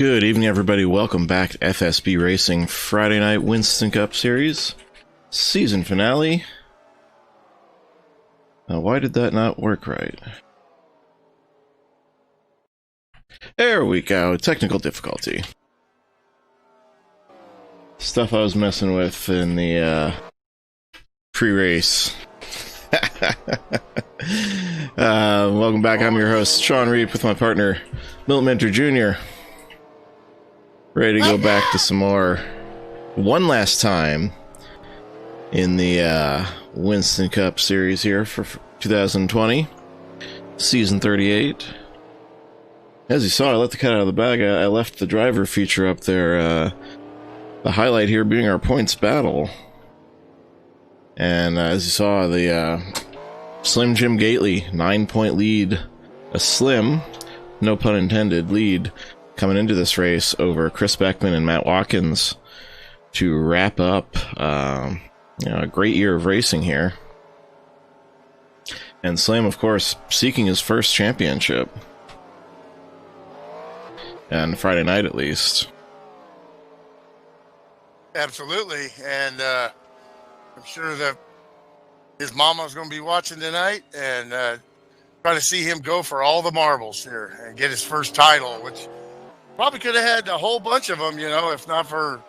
Good evening, everybody. Welcome back to FSB Racing Friday Night Winston Cup Series season finale. Why did that not work right? There we go. Technical difficulty. Stuff I was messing with in the pre-race. Welcome back. I'm your host, Shawn Reed, with my partner, Milt Jr. Ready to go back to some more one last time in the Winston Cup series here for 2020, season 38. As you saw, I let the cat out of the bag. I left the driver feature up there. The highlight here being our points battle. And as you saw, the Slim Jim Gately 9-point lead, a slim, no pun intended, lead coming into this race over Chris Beckman and Matt Watkins to wrap up a great year of racing here. And Slim, of course, seeking his first championship. And Friday night, at least. Absolutely. And I'm sure that his mama's going to be watching tonight and trying to see him go for all the marbles here and get his first title, which probably could have had a whole bunch of them, if not for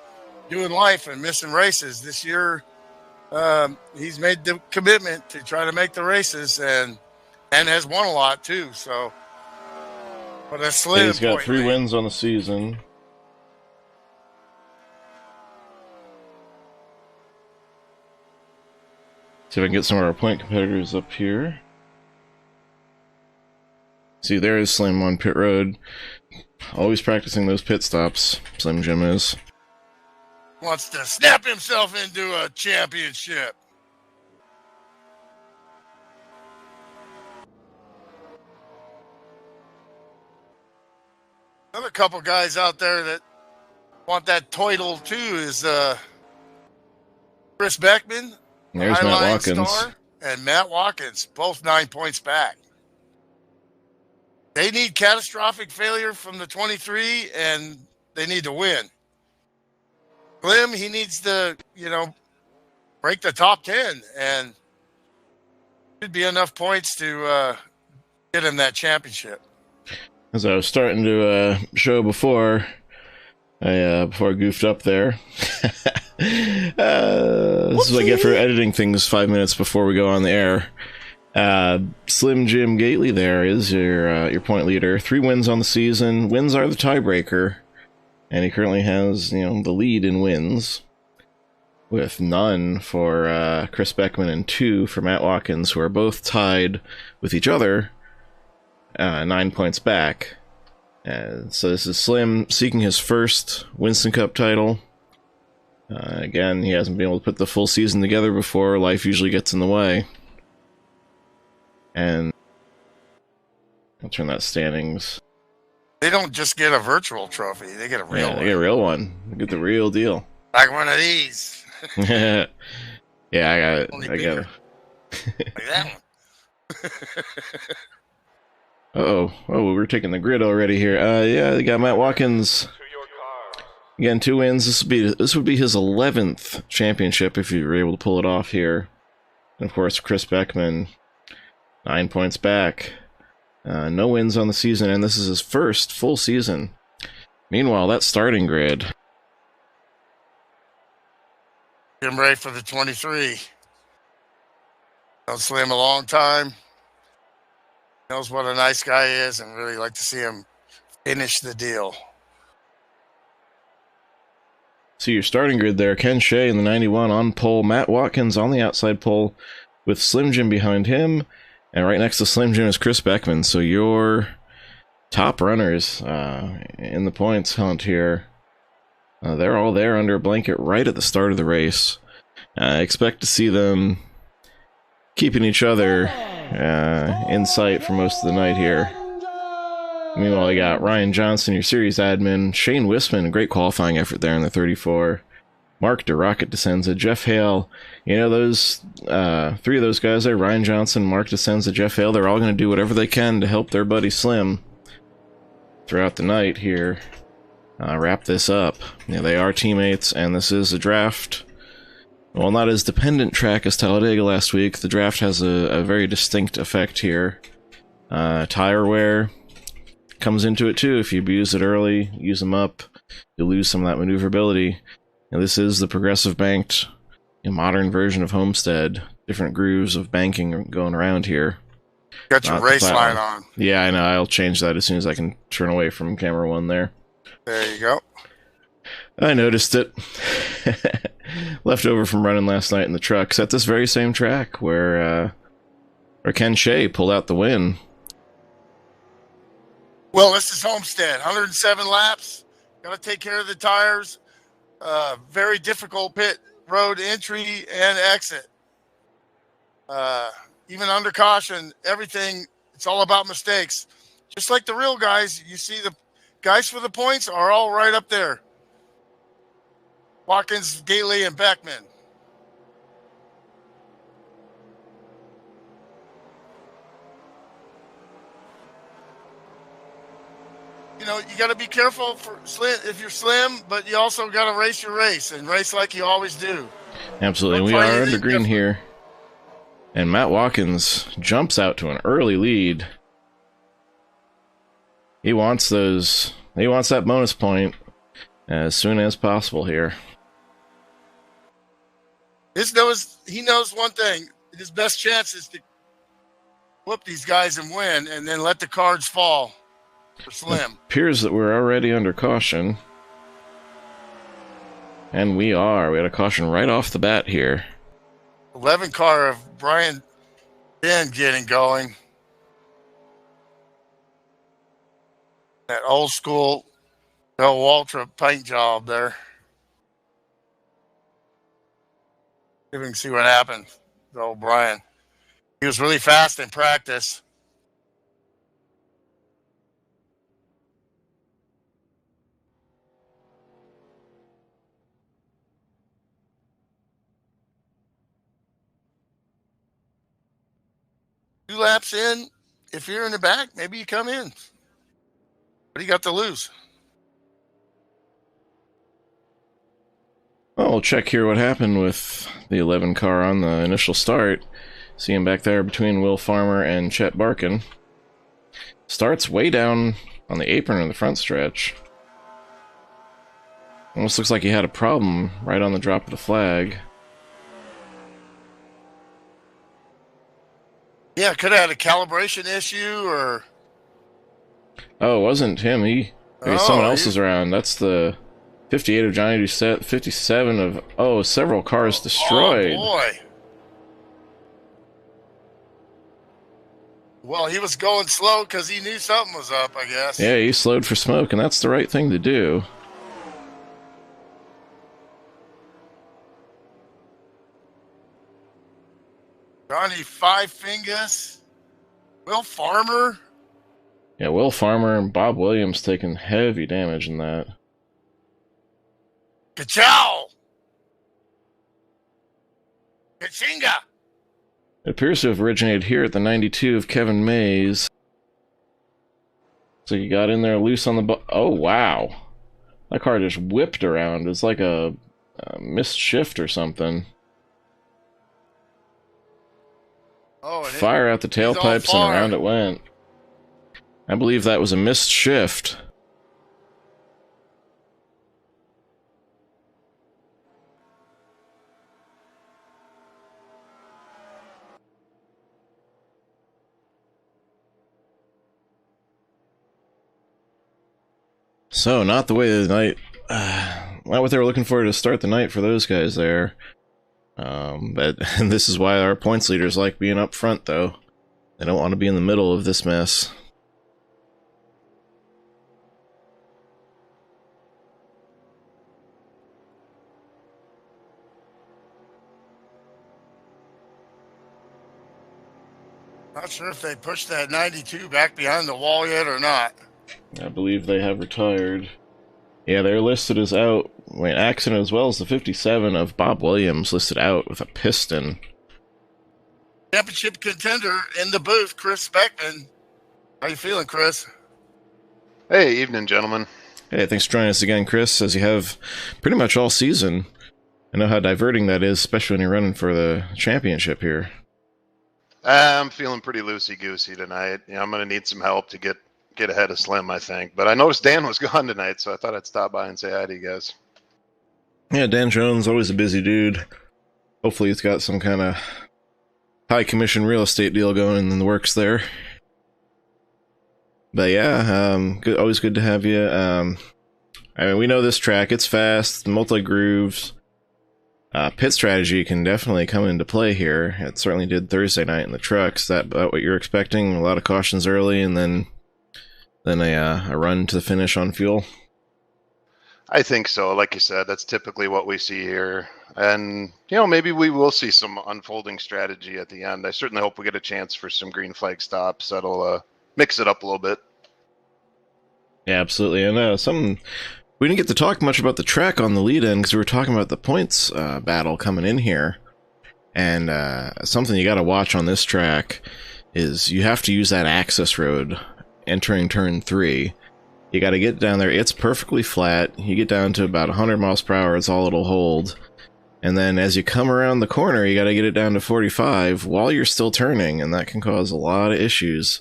doing life and missing races. This year, he's made the commitment to try to make the races and has won a lot too. So, but a slim. He's got 3 wins on the season. See if I can get some of our point competitors up here. See, there is Slim on pit road. Always practicing those pit stops, Slim Jim is. Wants to snap himself into a championship. Another couple guys out there that want that title too is Chris Beckman. There's Matt Watkins. Star, and Matt Watkins, both 9 points back. They need catastrophic failure from the 23, and they need to win. Slim, he needs to, break the top 10, and should be enough points to get him that championship. As I was starting to show before I goofed up there. This is what I get for editing things 5 minutes before we go on the air. Slim Jim Gately there is your point leader. 3 wins on the season. Wins are the tiebreaker, and he currently has the lead in wins, with none for Chris Beckman and 2 for Matt Watkins, who are both tied with each other, 9 points back. And so this is Slim seeking his first Winston Cup title. Again, he hasn't been able to put the full season together before. Life usually gets in the way. And I'll turn that standings. They don't just get a virtual trophy; they get a real one. They get a real one. They get the real deal. Like one of these. Yeah, I got it. Only I got it. Like that one. Oh, we're taking the grid already here. Yeah, they got Matt Watkins. Again, 2 wins. This would be his 11th championship if you were able to pull it off here. And of course, Chris Beckman, 9 points back. No wins on the season, and this is his first full season. Meanwhile, that starting grid. Get him ready for the 23. Known Slim a long time. Knows what a nice guy is, and really like to see him finish the deal. See your starting grid there. Ken Shea in the 91 on pole. Matt Watkins on the outside pole with Slim Jim behind him. And right next to Slim Jim is Chris Beckman. So your top runners in the points hunt here, they're all there under a blanket right at the start of the race. I expect to see them keeping each other in sight for most of the night here. Meanwhile, you got Ryan Johnson, your series admin, Shane Wisman, a great qualifying effort there in the 34. Mark DeRocket Descenza, Jeff Hale. Those 3 of those guys there, Ryan Johnson, Mark Descenza, Jeff Hale, they're all going to do whatever they can to help their buddy Slim throughout the night here. wrap this up. Yeah, they are teammates, and this is a draft. Well, not as dependent track as Talladega last week. The draft has a very distinct effect here. Tire wear comes into it too. If you abuse it early, use them up, you'll lose some of that maneuverability. And this is the progressive banked, modern version of Homestead. Different grooves of banking going around here. Got your race line on. Yeah, I know. I'll change that as soon as I can turn away from camera one there. There you go. I noticed it. Left over from running last night in the trucks at this very same track where Ken Shea pulled out the win. Well, this is Homestead. 107 laps. Got to take care of the tires. Very difficult pit road entry and exit. Even under caution, everything, it's all about mistakes. Just like the real guys, you see the guys for the points are all right up there. Watkins, Gately, and Beckman. You know, you got to be careful for slim if you're slim, but you also got to race your race and race like you always do. Absolutely. We are under green here. And Matt Watkins jumps out to an early lead. He wants those. He wants that bonus point as soon as possible here. He knows one thing. His best chance is to whoop these guys and win, and then let the cards fall for Slim. It appears that we're already under caution. And we are. We had a caution right off the bat here. 11 car of Brian Ben getting going. That old school Bell Waltrip paint job there. See if we can see what happened to old Brian. He was really fast in practice. Two laps in, if you're in the back, maybe you come in. What do you got to lose? Well, we'll check here what happened with the 11 car on the initial start. See him back there between Will Farmer and Chet Barkin. Starts way down on the apron in the front stretch. Almost looks like he had a problem right on the drop of the flag. Yeah, could have had a calibration issue or... Oh, it wasn't him. Someone else is around. That's the 58 of Johnny Doucette, 57 of... Oh, several cars destroyed. Oh, boy. Well, he was going slow because he knew something was up, I guess. Yeah, he slowed for smoke, and that's the right thing to do. Johnny Five Fingers. Will Farmer. Yeah, Will Farmer and Bob Williams taking heavy damage in that. Ka-chow! Kachinga! It appears to have originated here at the 92 of Kevin Mays. So he got in there loose on the... Oh, wow. That car just whipped around. It's like a missed shift or something. Oh, Fire out the tailpipes and around it went. I believe that was a missed shift. So, not the way of the night. Not what they were looking for to start the night for those guys there. But and this is why our points leaders like being up front, though. They don't want to be in the middle of this mess. Not sure if they pushed that 92 back behind the wall yet or not. I believe they have retired. Yeah, they're listed as out. Wait, accident as well as the 57 of Bob Williams listed out with a piston. Championship contender in the booth, Chris Beckman. How you feeling, Chris? Hey, evening, gentlemen. Hey, thanks for joining us again, Chris, as you have pretty much all season. I know how diverting that is, especially when you're running for the championship here. I'm feeling pretty loosey-goosey tonight. I'm going to need some help to get ahead of Slim, I think. But I noticed Dan was gone tonight, so I thought I'd stop by and say hi to you guys. Yeah, Dan Jones, always a busy dude. Hopefully he's got some kind of high commission real estate deal going in the works there. But yeah, good, always good to have you. I mean, we know this track, it's fast, multi-grooves. Pit strategy can definitely come into play here. It certainly did Thursday night in the trucks. That what you're expecting? A lot of cautions early, and then a run to the finish on fuel. I think so. Like you said, that's typically what we see here. And, maybe we will see some unfolding strategy at the end. I certainly hope we get a chance for some green flag stops. That'll mix it up a little bit. Yeah, absolutely. And we didn't get to talk much about the track on the lead-in because we were talking about the points battle coming in here. And something you got to watch on this track is you have to use that access road entering turn 3. You got to get down there. It's perfectly flat. You get down to about 100 miles per hour. It's all it'll hold. And then as you come around the corner, you got to get it down to 45 while you're still turning, and that can cause a lot of issues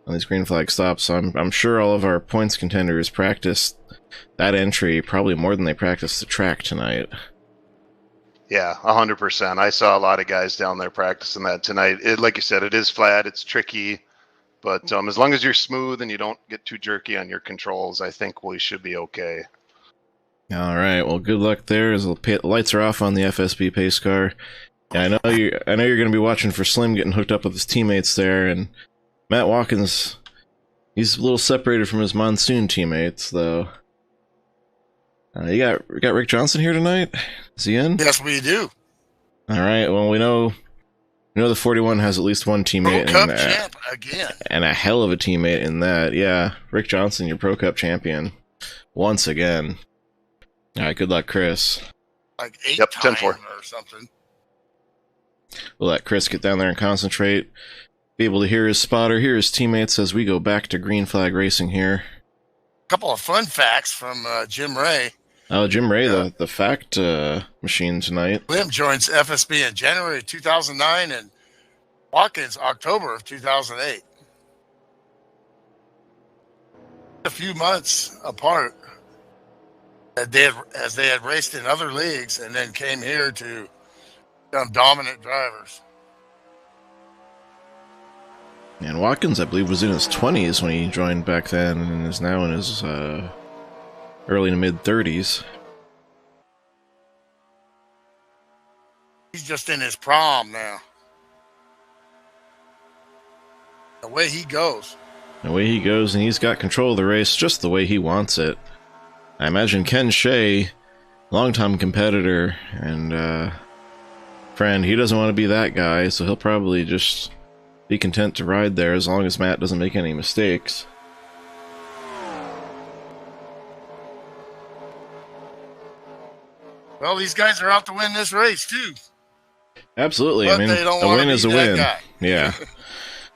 on these green flag stops. So I'm sure all of our points contenders practiced that entry probably more than they practiced the track tonight. Yeah, 100%. I saw a lot of guys down there practicing that tonight. Like you said, it is flat. It's tricky. But as long as you're smooth and you don't get too jerky on your controls, I think we should be okay. All right. Well, good luck there. As the lights are off on the FSB pace car. Yeah, I know you're going to be watching for Slim getting hooked up with his teammates there, and Matt Watkins, he's a little separated from his Monsoon teammates, though. We got Rick Johnson here tonight. Is he in? Yes, we do. All right. Well, we know the 41 has at least one teammate Pro Cup champ again, and a hell of a teammate in that. Yeah, Rick Johnson, your Pro Cup champion once again. All right. Good luck, Chris. Like 8 10-4 or something. We'll let Chris get down there and concentrate. Be able to hear his spotter, hear his teammates as we go back to green flag racing here. A couple of fun facts from Jim Ray. Oh, Jim Ray, the fact machine tonight. Slim joins FSB in January 2009 and Watkins October of 2008. A few months apart, as they had raced in other leagues and then came here to become dominant drivers. And Watkins, I believe, was in his 20s when he joined back then and is now in his early to mid-30s. He's just in his prom now. The way he goes. The way he goes, and he's got control of the race just the way he wants it. I imagine Ken Shea, longtime competitor and friend, he doesn't want to be that guy, so he'll probably just be content to ride there as long as Matt doesn't make any mistakes. Well, these guys are out to win this race, too. Absolutely. But I mean, a win is a win. Guy. Yeah.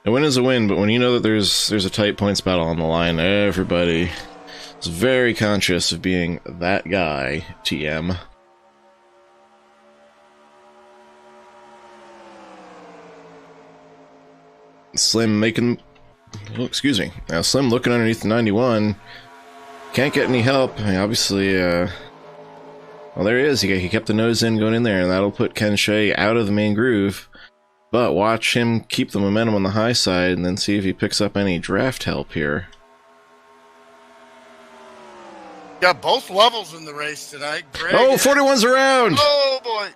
A win is a win, but when you know that there's a tight points battle on the line, everybody is very conscious of being that guy, TM. Slim making... Oh, excuse me. Now, Slim looking underneath the 91. Can't get any help. I mean, obviously, well, there he is. He kept the nose in going in there, and that'll put Ken Shea out of the main groove. But watch him keep the momentum on the high side and then see if he picks up any draft help here. Got both levels in the race tonight. Greg 41's around! Oh, boy.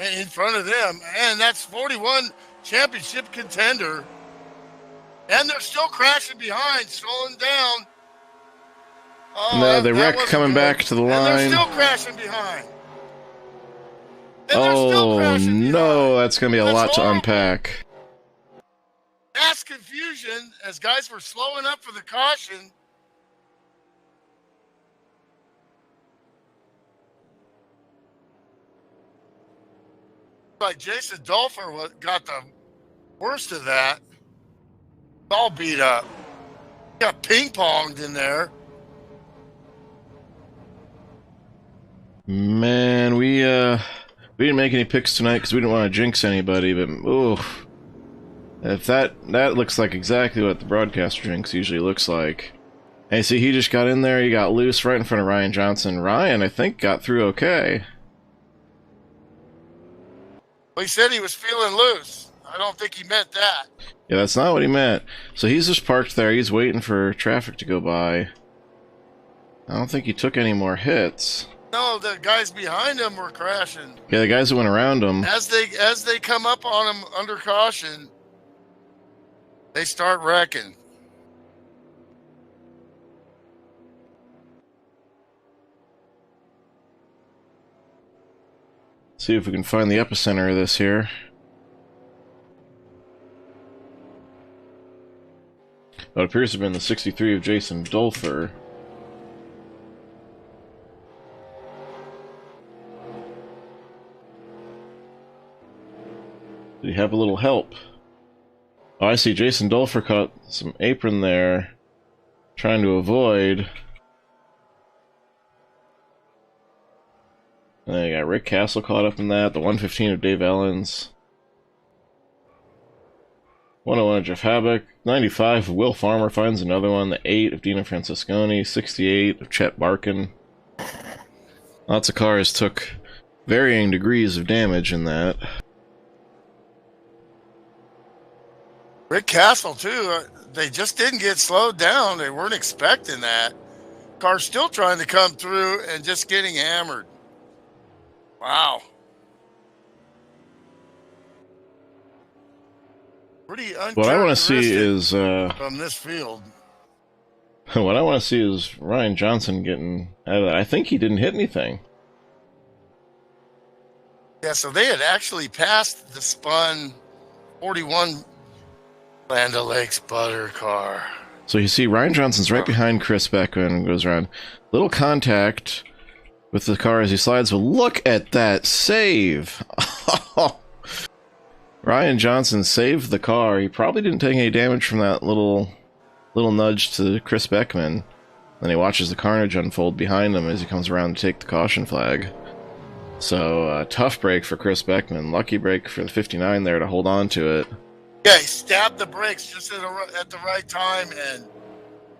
And in front of them. And that's 41 championship contender. And they're still crashing behind, slowing down. Oh, no, the wreck coming back to the line. And they're still crashing behind. Oh, no, that's going to be a lot to unpack. Mass confusion as guys were slowing up for the caution. Like Jason Dolfer got the worst of that. All beat up. Got ping-ponged in there. Man, we didn't make any picks tonight because we didn't want to jinx anybody, but ooh, if that looks like exactly what the broadcaster jinx usually looks like. Hey, see, he just got in there, he got loose right in front of Ryan Johnson. Ryan, I think, got through okay. Well, he said he was feeling loose. I don't think he meant that. Yeah, that's not what he meant. So he's just parked there, he's waiting for traffic to go by. I don't think he took any more hits. No, the guys behind him were crashing. Yeah, the guys that went around him. As they come up on him under caution, they start wrecking. See if we can find the epicenter of this here. Oh, it appears to have been the 63 of Jason Dolfer. Did he have a little help? Oh, I see. Jason Dolfer caught some apron there, trying to avoid. And then you got Rick Castle caught up in that. The 115 of Dave Ellens. 101 of Jeff Habak. 95 of Will Farmer finds another one. The 8 of Dina Francisconi. 68 of Chet Barkin. Lots of cars took varying degrees of damage in that. Rick Castle, too. They just didn't get slowed down. They weren't expecting that. Car's still trying to come through and just getting hammered. Wow. Pretty what I want to see is from this field. What I want to see is Ryan Johnson getting out of that. I think he didn't hit anything. Yeah, so they had actually passed the spun 41 Land O'Lakes butter car. So you see Ryan Johnson's right behind Chris Beckman and goes around. Little contact with the car as he slides, but look at that save! Ryan Johnson saved the car. He probably didn't take any damage from that little nudge to Chris Beckman. Then he watches the carnage unfold behind him as he comes around to take the caution flag. So, tough break for Chris Beckman. Lucky break for the 59 there to hold on to it. Yeah, he stabbed the brakes just at the right time and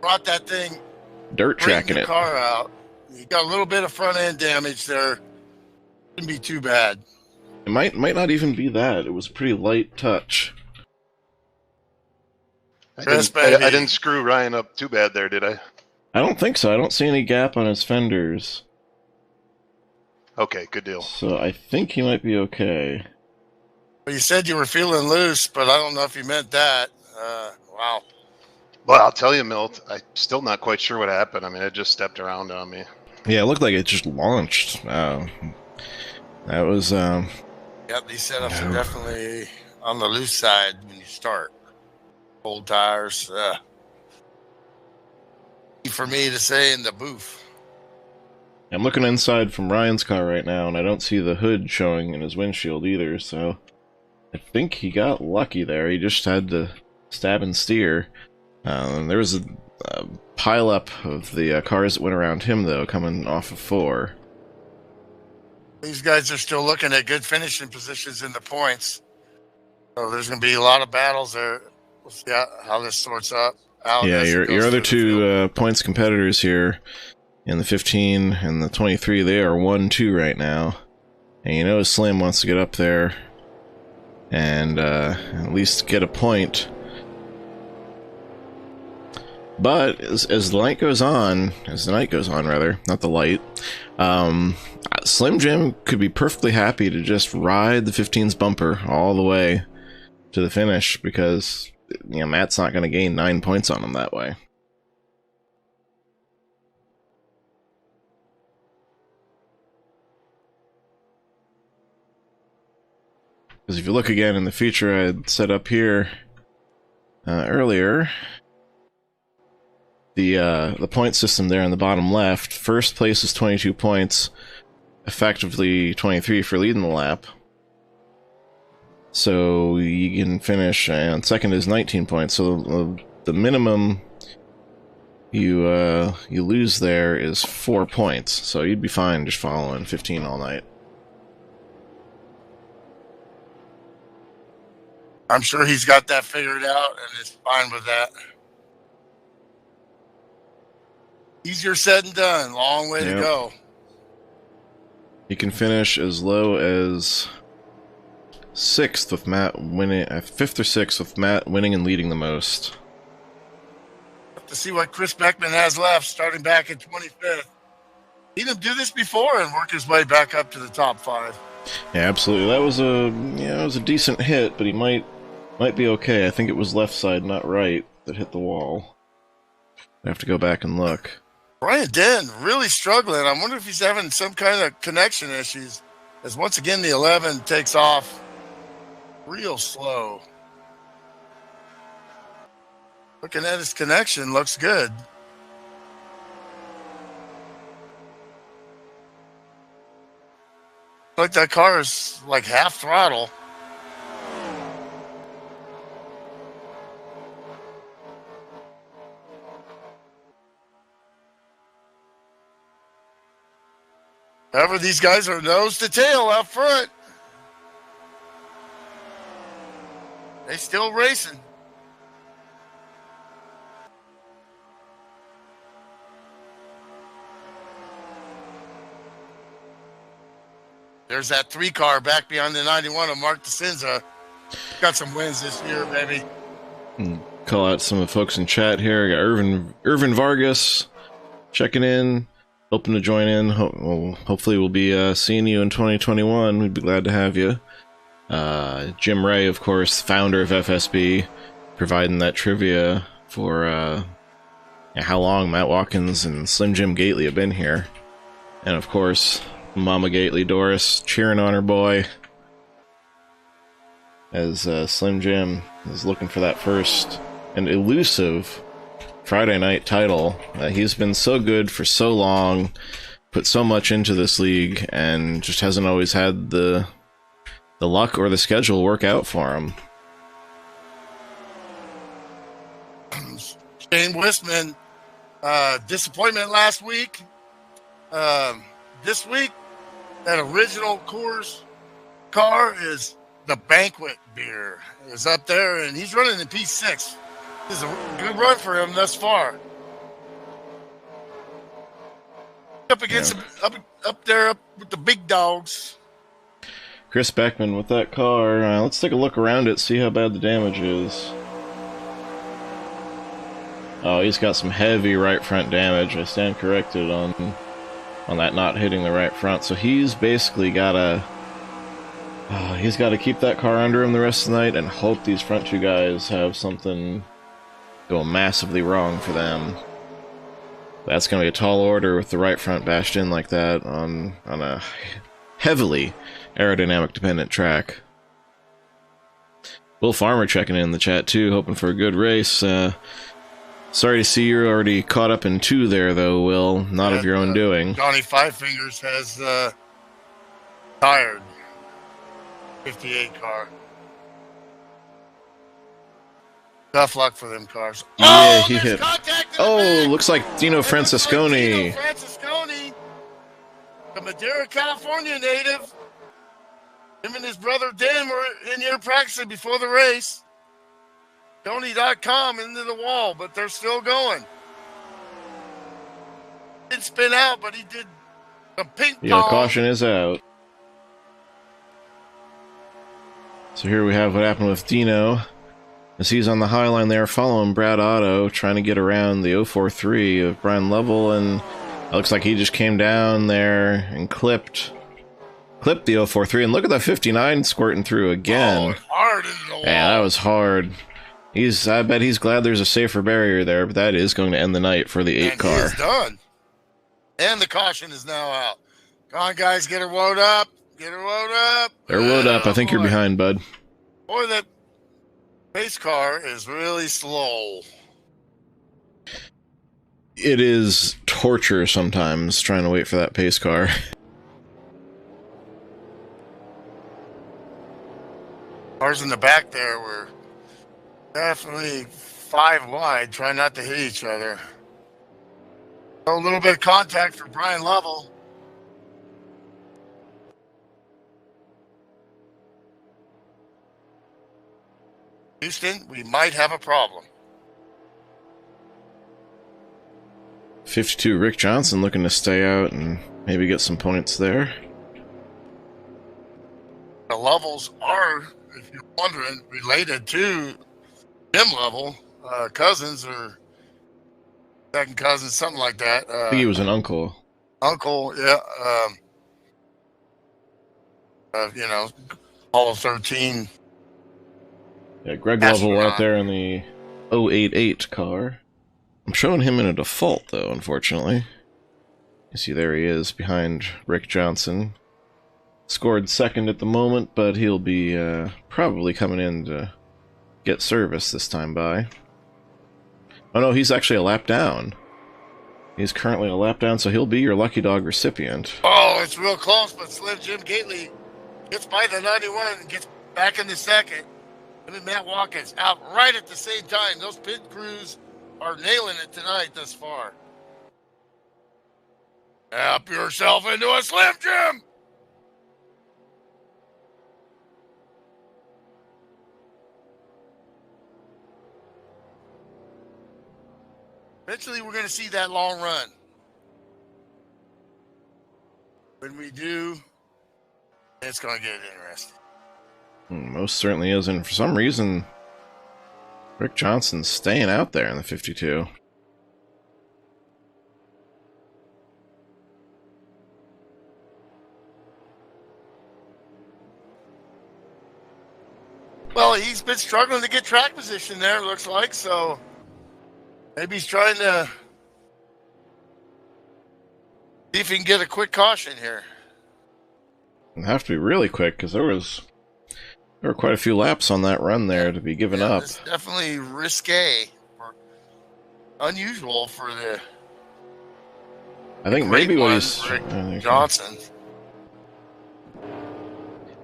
brought that thing dirt tracking the car out. He got a little bit of front end damage there. Didn't be too bad. It might not even be that. It was a pretty light touch. I didn't screw Ryan up too bad there, did I? I don't think so. I don't see any gap on his fenders. Okay, good deal. So I think he might be okay. Well, you said you were feeling loose, but I don't know if you meant that. Wow. Well, I'll tell you, Milt, I'm still not quite sure what happened. I mean, it just stepped around on me. Yeah, it looked like it just launched. That was... Yep, these setups are definitely on the loose side when you start. Old tires. For me to say in the booth. I'm looking inside from Ryan's car right now, and I don't see the hood showing in his windshield either, so... I think he got lucky there. He just had to stab and steer. There was a pile-up of the cars that went around him, though, coming off of 4. These guys are still looking at good finishing positions in the points. So there's going to be a lot of battles there. We'll see how this sorts up. Yeah, your other two points competitors here in the 15 and the 23, they are 1-2 right now. And you know Slim wants to get up there and at least get a point. But as the night goes on, not the light, Slim Jim could be perfectly happy to just ride the 15's bumper all the way to the finish because, you know, Matt's not going to gain 9 points on him that way. Because if you look again in the feature I had set up here earlier, the point system there in the bottom left, first place is 22 points, effectively 23 for leading the lap. So you can finish, and second is 19 points. So the minimum you lose there is 4 points, so you'd be fine just following 15 all night. I'm sure he's got that figured out and is fine with that. Easier said than done. Long way to go. He can finish as low as 6th with Matt winning, 5th or 6th with Matt winning and leading the most. To see what Chris Beckman has left, starting back at 25th. Seen him do this before and work his way back up to the top 5. Yeah, absolutely. That was a decent hit, but he might be okay. I think it was left side, not right, that hit the wall. I have to go back and look. Brian Den really struggling. I wonder if he's having some kind of connection issues. As once again the 11 takes off real slow. Looking at his connection, looks good. Like that car is like half throttle. However, these guys are nose to tail out front. They still racing. There's that 3 car back behind the 91 of Mark DeCinza. Got some wins this year, baby. Call out some of the folks in chat here. I got Irvin Vargas checking in, hoping to join in. Hopefully we'll be seeing you in 2021. We'd be glad to have you. Jim Ray, of course, founder of FSB, providing that trivia for how long Matt Watkins and Slim Jim Gately have been here. And of course, Mama Gately Doris cheering on her boy as Slim Jim is looking for that first and elusive Friday night title. He's been so good for so long, put so much into this league, and just hasn't always had the luck or the schedule work out for him. Shane Wistman, disappointment last week. This week, that original Coors car is the Banquet beer. Is up there, and he's running in P6. This is a good run for him thus far. Up against up there with the big dogs. Chris Beckman with that car. Let's take a look around it, see how bad the damage is. Oh, he's got some heavy right front damage. I stand corrected on that not hitting the right front. So he's basically got to keep that car under him the rest of the night and hope these front 2 guys have something go massively wrong for them. That's going to be a tall order with the right front bashed in like that on a heavily aerodynamic dependent track. Will Farmer checking in the chat too, hoping for a good race. Sorry to see you're already caught up in 2 there, though, Will. Not of your own doing. Johnny Five Fingers has tired 58 car. Tough luck for them cars. Yeah, he hit. Oh, looks like Dino Francesconi. Dino Francesconi, the Madera, California native. Him and his brother Dan were in here practicing before the race. Tony.com into the wall, but they're still going. Didn't spin out, but he did the ping pong. Yeah, caution is out. So here we have what happened with Dino. As he's on the high line there, following Brad Otto, trying to get around the 043 of Brian Lovell, and it looks like he just came down there and clipped the 043, and look at that 59 squirting through again. Oh, hard into the wall. Yeah, that was hard. I bet he's glad there's a safer barrier there, but that is going to end the night for the 8 car. He is done. And the caution is now out. Come on, guys, get her woed up. Get her woed up. They're woed up. I think you're behind, bud. Boy, that pace car is really slow. It is torture sometimes trying to wait for that pace car. Cars in the back there were definitely 5 wide, trying not to hit each other. A little bit of contact for Brian Lovell. Houston, we might have a problem. 52 Rick Johnson looking to stay out and maybe get some points there. The Lovels are, if you're wondering, related to Jim Lovell, cousins or second cousins, something like that. I think he was an uncle. Uncle, yeah. All of 13. Yeah, Greg Lovell out there in the 088 car. I'm showing him in a default, though, unfortunately. You see, there he is behind Rick Johnson. Scored second at the moment, but he'll be probably coming in to get service this time by. Oh no, he's actually a lap down. He's currently a lap down, so he'll be your Lucky Dog recipient. Oh, it's real close, but Slim Jim Gately gets by the 91 and gets back in the second. And then Matt Watkins out right at the same time. Those pit crews are nailing it tonight thus far. Help yourself into a Slim Jim! Eventually, we're going to see that long run. When we do, it's going to get interesting. Most certainly is, and for some reason, Rick Johnson's staying out there in the 52. Well, he's been struggling to get track position there, it looks like, so maybe he's trying to see if he can get a quick caution here. It'll have to be really quick, because there were quite a few laps on that run there to be given up. It's definitely risque, or unusual for the. I think maybe what he's Rick Johnson.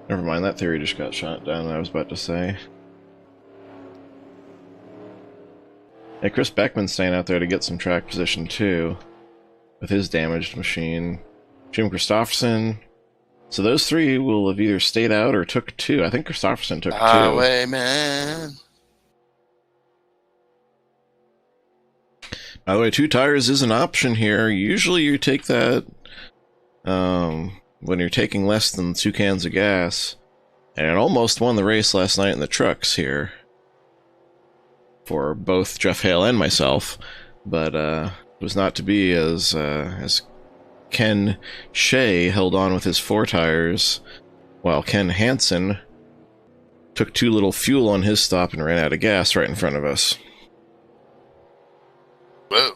Never mind, that theory just got shot down. I was about to say. Yeah, Chris Beckman's staying out there to get some track position too, with his damaged machine. Jim Christopherson. So those three will have either stayed out or took two. I think Christopherson took two. Highwayman. By the way, 2 tires is an option here. Usually you take that when you're taking less than 2 cans of gas. And it almost won the race last night in the trucks here. For both Jeff Hale and myself. But it was not to be as Ken Shea held on with his 4 tires, while Ken Hansen took too little fuel on his stop and ran out of gas right in front of us. Whoa.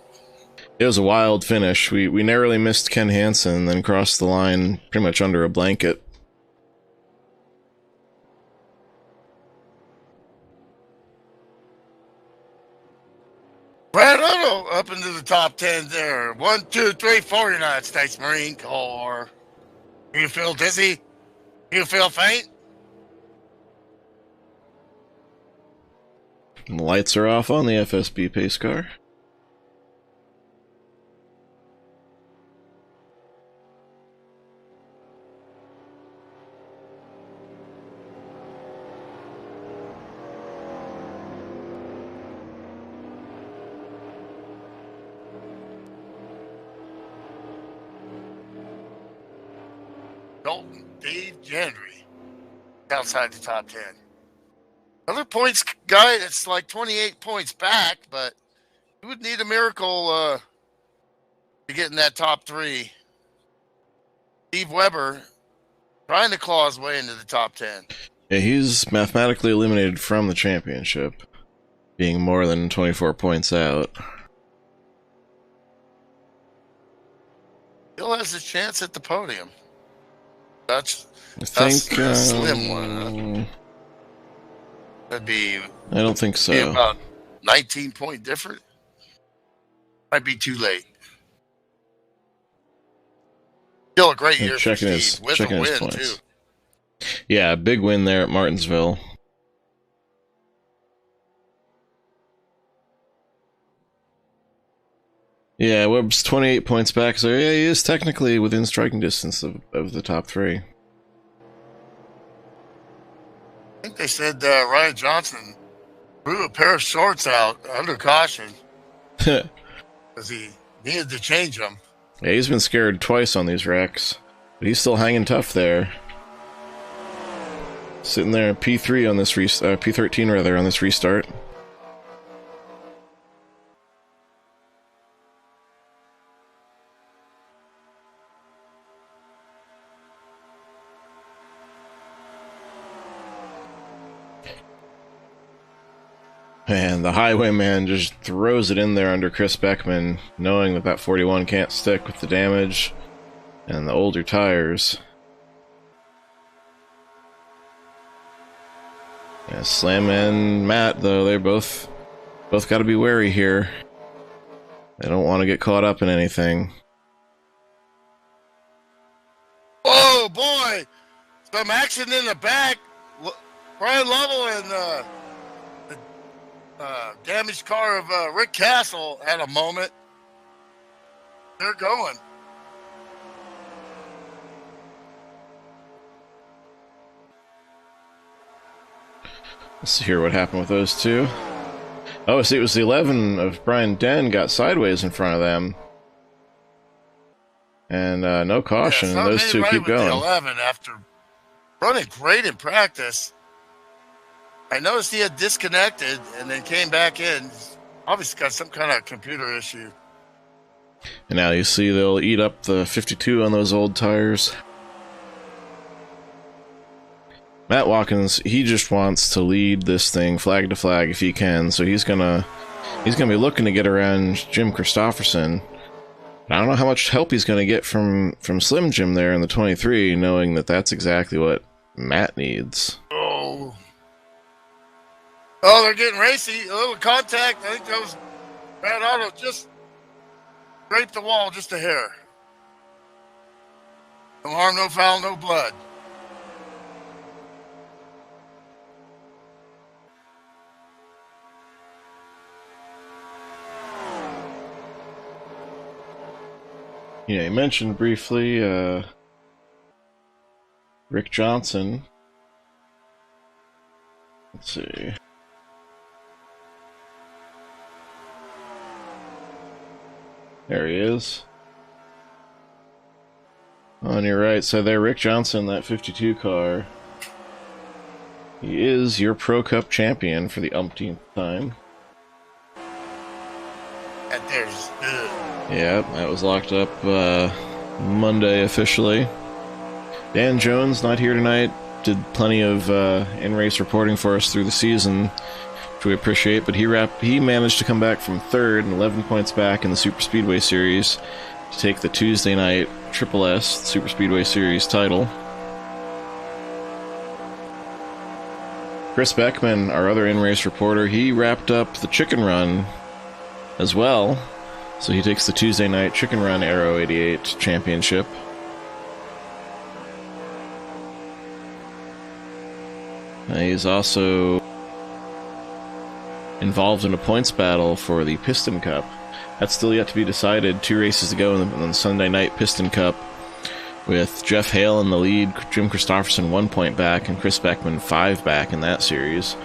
It was a wild finish. We narrowly missed Ken Hansen and then crossed the line pretty much under a blanket. Brad Otto up into the top 10 there. 1, 2, 3, 4 United States Marine Corps. You feel dizzy? You feel faint? And the lights are off on the FSB pace car. Dalton Dave Gendry outside the top 10. Another points guy that's like 28 points back, but he would need a miracle to get in that top 3. Steve Weber trying to claw his way into the top 10. Yeah, he's mathematically eliminated from the championship, being more than 24 points out. Still has a chance at the podium. That's I think a slim one. Huh? That'd be. I don't think so. Be about 19-point difference. Might be too late. Still a great year for Steve with a win too. Yeah, big win there at Martinsville. Yeah, Webb's 28 points back, so yeah, he is technically within striking distance of the top three. I think they said Ryan Johnson blew a pair of shorts out under caution because he needed to change them. Yeah, he's been scared twice on these wrecks, but he's still hanging tough there. Sitting there at P3 on this P13 rather on this restart. And the Highwayman just throws it in there under Chris Beckman, knowing that that 41 can't stick with the damage and the older tires. Yeah, Slam and Matt, though, they're both got to be wary here. They don't want to get caught up in anything. Oh boy, some action in the back. Brian Lovell and the damaged car of Rick Castle had a moment. They're going. Let's hear what happened with those two. Oh, see, it was the 11 of Brian Den got sideways in front of them. And no caution, and those two keep going. The 11 after running great in practice. I noticed he had disconnected and then came back in. Obviously got some kind of computer issue. And now you see they'll eat up the 52 on those old tires. Matt Watkins, he just wants to lead this thing flag to flag if he can, so he's gonna be looking to get around Jim Christopherson. I don't know how much help he's gonna get from Slim Jim there in the 23, knowing that that's exactly what Matt needs. Oh, they're getting racy. A little contact. I think that was Matt Otto just scraped the wall just a hair. No harm, no foul, no blood. Yeah, you mentioned briefly Rick Johnson. Let's see. There he is. On your right side there, Rick Johnson, that 52 car. He is your Pro Cup champion for the umpteenth time. And there's good. Yeah, that was locked up Monday officially. Dan Jones, not here tonight, did plenty of in-race reporting for us through the season, which we appreciate, but he managed to come back from third and 11 points back in the Super Speedway Series to take the Tuesday night Triple S Super Speedway Series title. Chris Beckman, our other in-race reporter, he wrapped up the Chicken Run as well. So he takes the Tuesday night Chicken Run Aero 88 championship. He's also involved in a points battle for the Piston Cup. That's still yet to be decided. 2 races to go in the Sunday night Piston Cup, with Jeff Hale in the lead, Jim Christopherson 1 point back, and Chris Beckman 5 back in that series,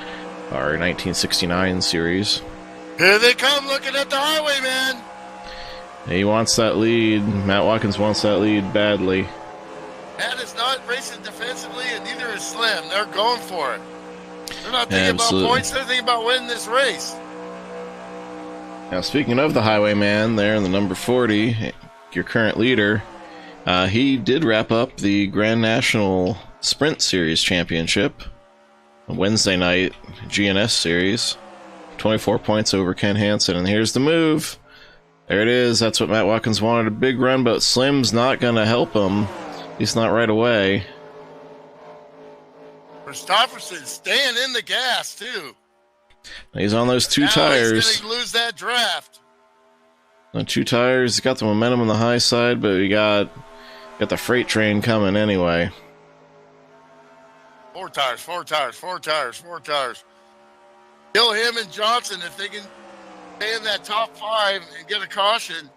our 1969 series. Here they come, looking at the Highwayman. He wants that lead. Matt Watkins wants that lead badly. Matt is not racing defensively, and neither is Slim. They're going for it. They're not thinking Absolutely. about points. They're thinking about winning this race. Now, speaking of the Highwayman there in the number 40, your current leader, he did wrap up the Grand National Sprint Series Championship, a Wednesday night GNS Series. 24 points over Ken Hansen, and here's the move. There it is. That's what Matt Watkins wanted, a big run, but Slim's not going to help him. He's not right away. Christopherson staying in the gas, too. He's on those 2 tires. He's going to lose that draft. On 2 tires, he's got the momentum on the high side, but we got the freight train coming anyway. 4 tires, 4 tires, 4 tires, 4 tires. Kill him and Johnson if they can stay in that top 5 and get a caution.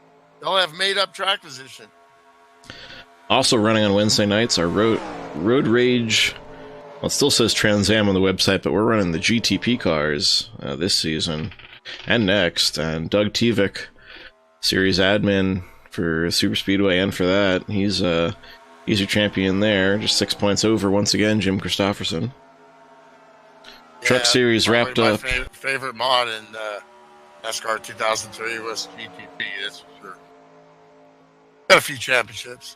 they'll have made up track position. Also running on Wednesday nights are Road Rage. Well, it still says Trans Am on the website, but we're running the GTP cars this season and next. And Doug Tevick, series admin for Super Speedway and for that, he's your champion there. Just 6 points over once again, Jim Christopherson. Yeah, Truck Series wrapped up. My favorite mod in NASCAR 2003 was GTP. That's for sure. Got a few championships.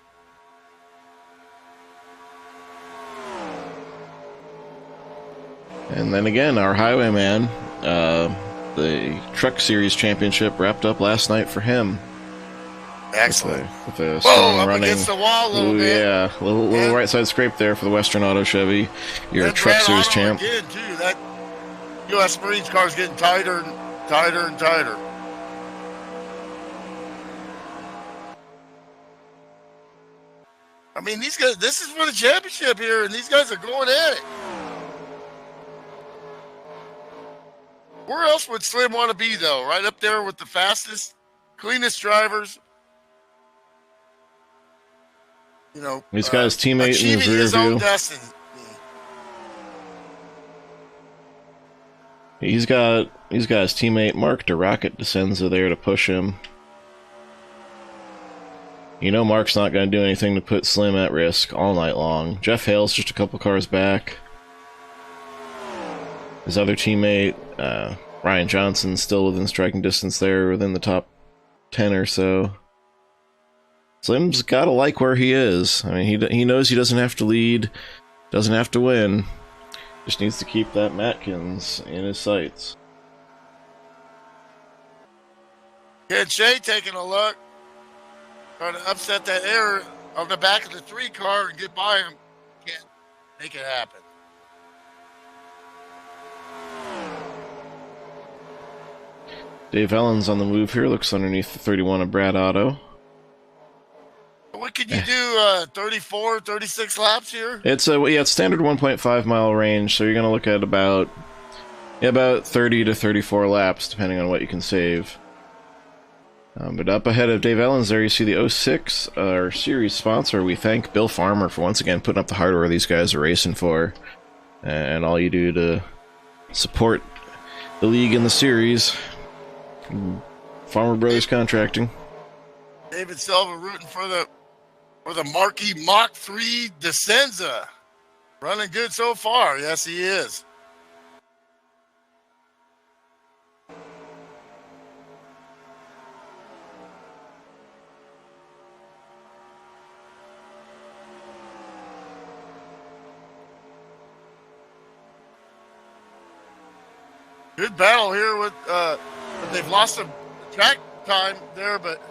And then again, our Highwayman, the Truck Series Championship wrapped up last night for him. Excellent. With a strong up running. Against the wall a little bit. Yeah, little right side scrape there for the Western Auto Chevy. Your Truck Series champ. Again, too. That U.S. Marines car is getting tighter and tighter and tighter. I mean, these guys, this is for the championship here, and these guys are going at it. Where else would Slim want to be, though? Right up there with the fastest, cleanest drivers. You know, he's got his teammate in his rear his own view. destiny. He's got his teammate Mark DeRocket Desenza there to push him. You know Mark's not going to do anything to put Slim at risk all night long. Jeff Hale's just a couple cars back. His other teammate, Ryan Johnson, still within striking distance there, within the top 10 or so. Slim's got to like where he is. I mean, he knows he doesn't have to lead, doesn't have to win. Just needs to keep that Matkins in his sights. Ken Shea taking a look. Trying to upset that air on the back of the 3 car and get by him. Can't make it happen. Dave Ellens on the move here. Looks underneath the 31 of Brad Otto. What could you do? 34, 36 laps here? It's standard 1.5 mile range, so you're going to look at about 30 to 34 laps, depending on what you can save. But up ahead of Dave Ellens there, you see the 06, our series sponsor. We thank Bill Farmer for once again putting up the hardware these guys are racing for, and all you do to support the league and the series. Farmer Brothers Contracting. David Silva rooting for the Marquis Mach 3 Desenza. Running good so far. Yes, he is. Good battle here with they've lost some track time there, but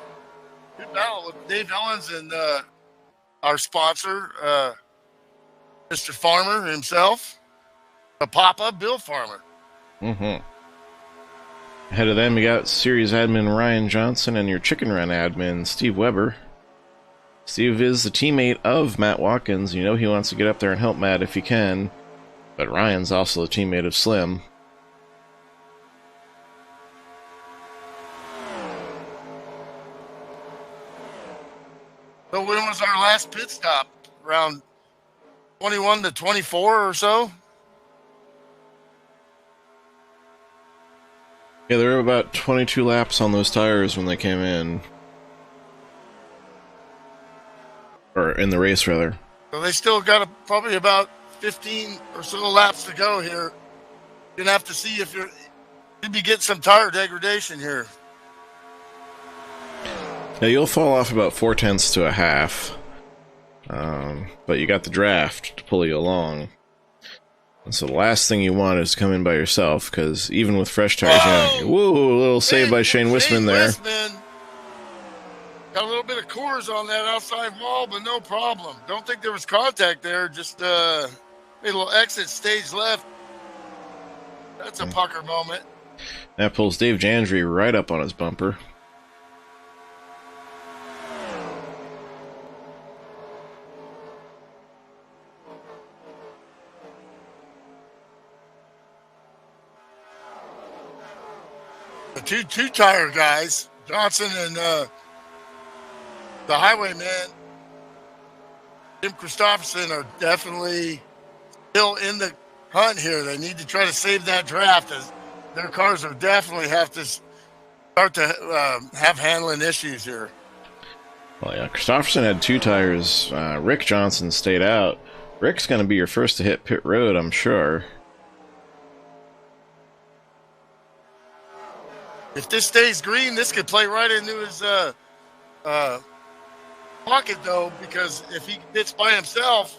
good battle with Dave Ellens and our sponsor, Mr. Farmer himself, the Papa, Bill Farmer. Mm-hmm. Ahead of them, you got series admin Ryan Johnson and your chicken run admin Steve Weber. Steve is the teammate of Matt Watkins. You know he wants to get up there and help Matt if he can, but Ryan's also the teammate of Slim. So when was our last pit stop? Around 21 to 24 or so? Yeah, there were about 22 laps on those tires when they came in. Or in the race, rather. So they still got probably about 15 or so laps to go here. You're going to have to see if you'll be getting some tire degradation here. Yeah, you'll fall off about 4/10 to a half. But you got the draft to pull you along. And so the last thing you want is to come in by yourself, because even with fresh tires, whoa, a little save by Shane Wisman there. Got a little bit of Coors on that outside wall, but no problem. Don't think there was contact there. Just made a little exit stage left. That's a pucker moment. That pulls Dave Jandry right up on his bumper. The two tire guys, Johnson and the highwaymen, Jim Christopherson, are definitely still in the hunt here. They need to try to save that draft, as their cars are definitely have to start to have handling issues here. Well, yeah, Christopherson had 2 tires. Rick Johnson stayed out. Rick's going to be your first to hit pit road, I'm sure. If this stays green, this could play right into his pocket, though, because if he pits by himself,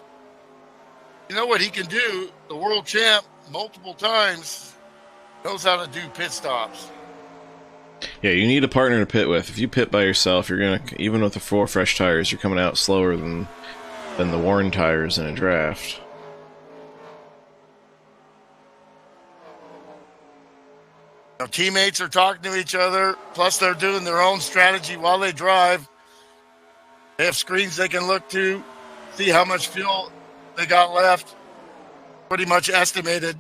you know what he can do? The world champ, multiple times, knows how to do pit stops. Yeah, you need a partner to pit with. If you pit by yourself, you're gonna, even with the 4 fresh tires, you're coming out slower than the worn tires in a draft. Now, teammates are talking to each other, plus they're doing their own strategy while they drive. They have screens they can look to, see how much fuel they got left. Pretty much estimated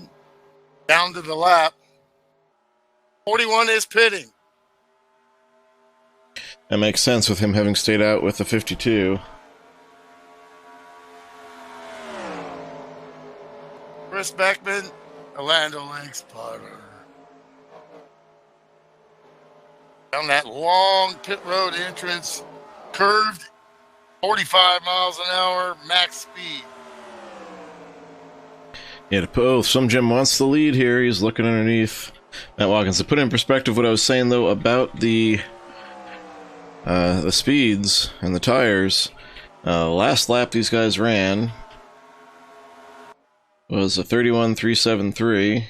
down to the lap. 41 is pitting. That makes sense with him having stayed out with the 52. Chris Beckman, Orlando Lakes putter. Down that long pit road entrance, curved, 45 miles an hour, max speed. Yeah, some Jim wants the lead here. He's looking underneath Matt Watkins. To put in perspective what I was saying, though, about the speeds and the tires, last lap these guys ran was a 31.373,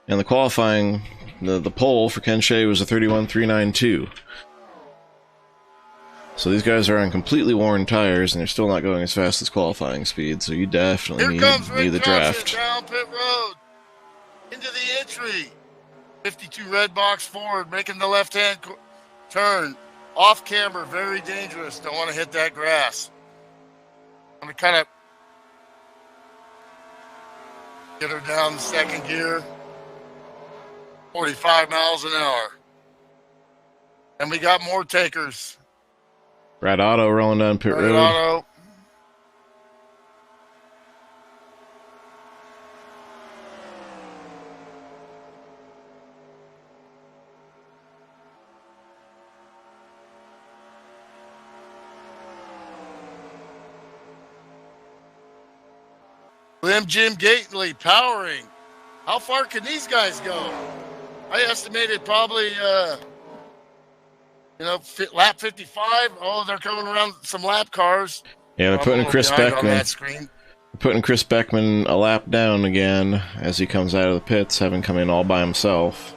and the qualifying, the pole for Ken Shea was a 31.392. So these guys are on completely worn tires, and they're still not going as fast as qualifying speed, so you definitely need the draft. Down pit road, into the entry. 52 red box forward, making the left-hand turn. Off camber, very dangerous. Don't want to hit that grass. I'm going to kind of get her down the second gear. 45 miles an hour. And we got more takers. Brad Otto rolling down pit road. Otto. Slim Jim Gately powering. How far can these guys go? I estimated probably, lap 55. Oh, they're coming around some lap cars. Yeah, they're putting Chris Beckman. On that screen. They're putting Chris Beckman a lap down again as he comes out of the pits, having come in all by himself.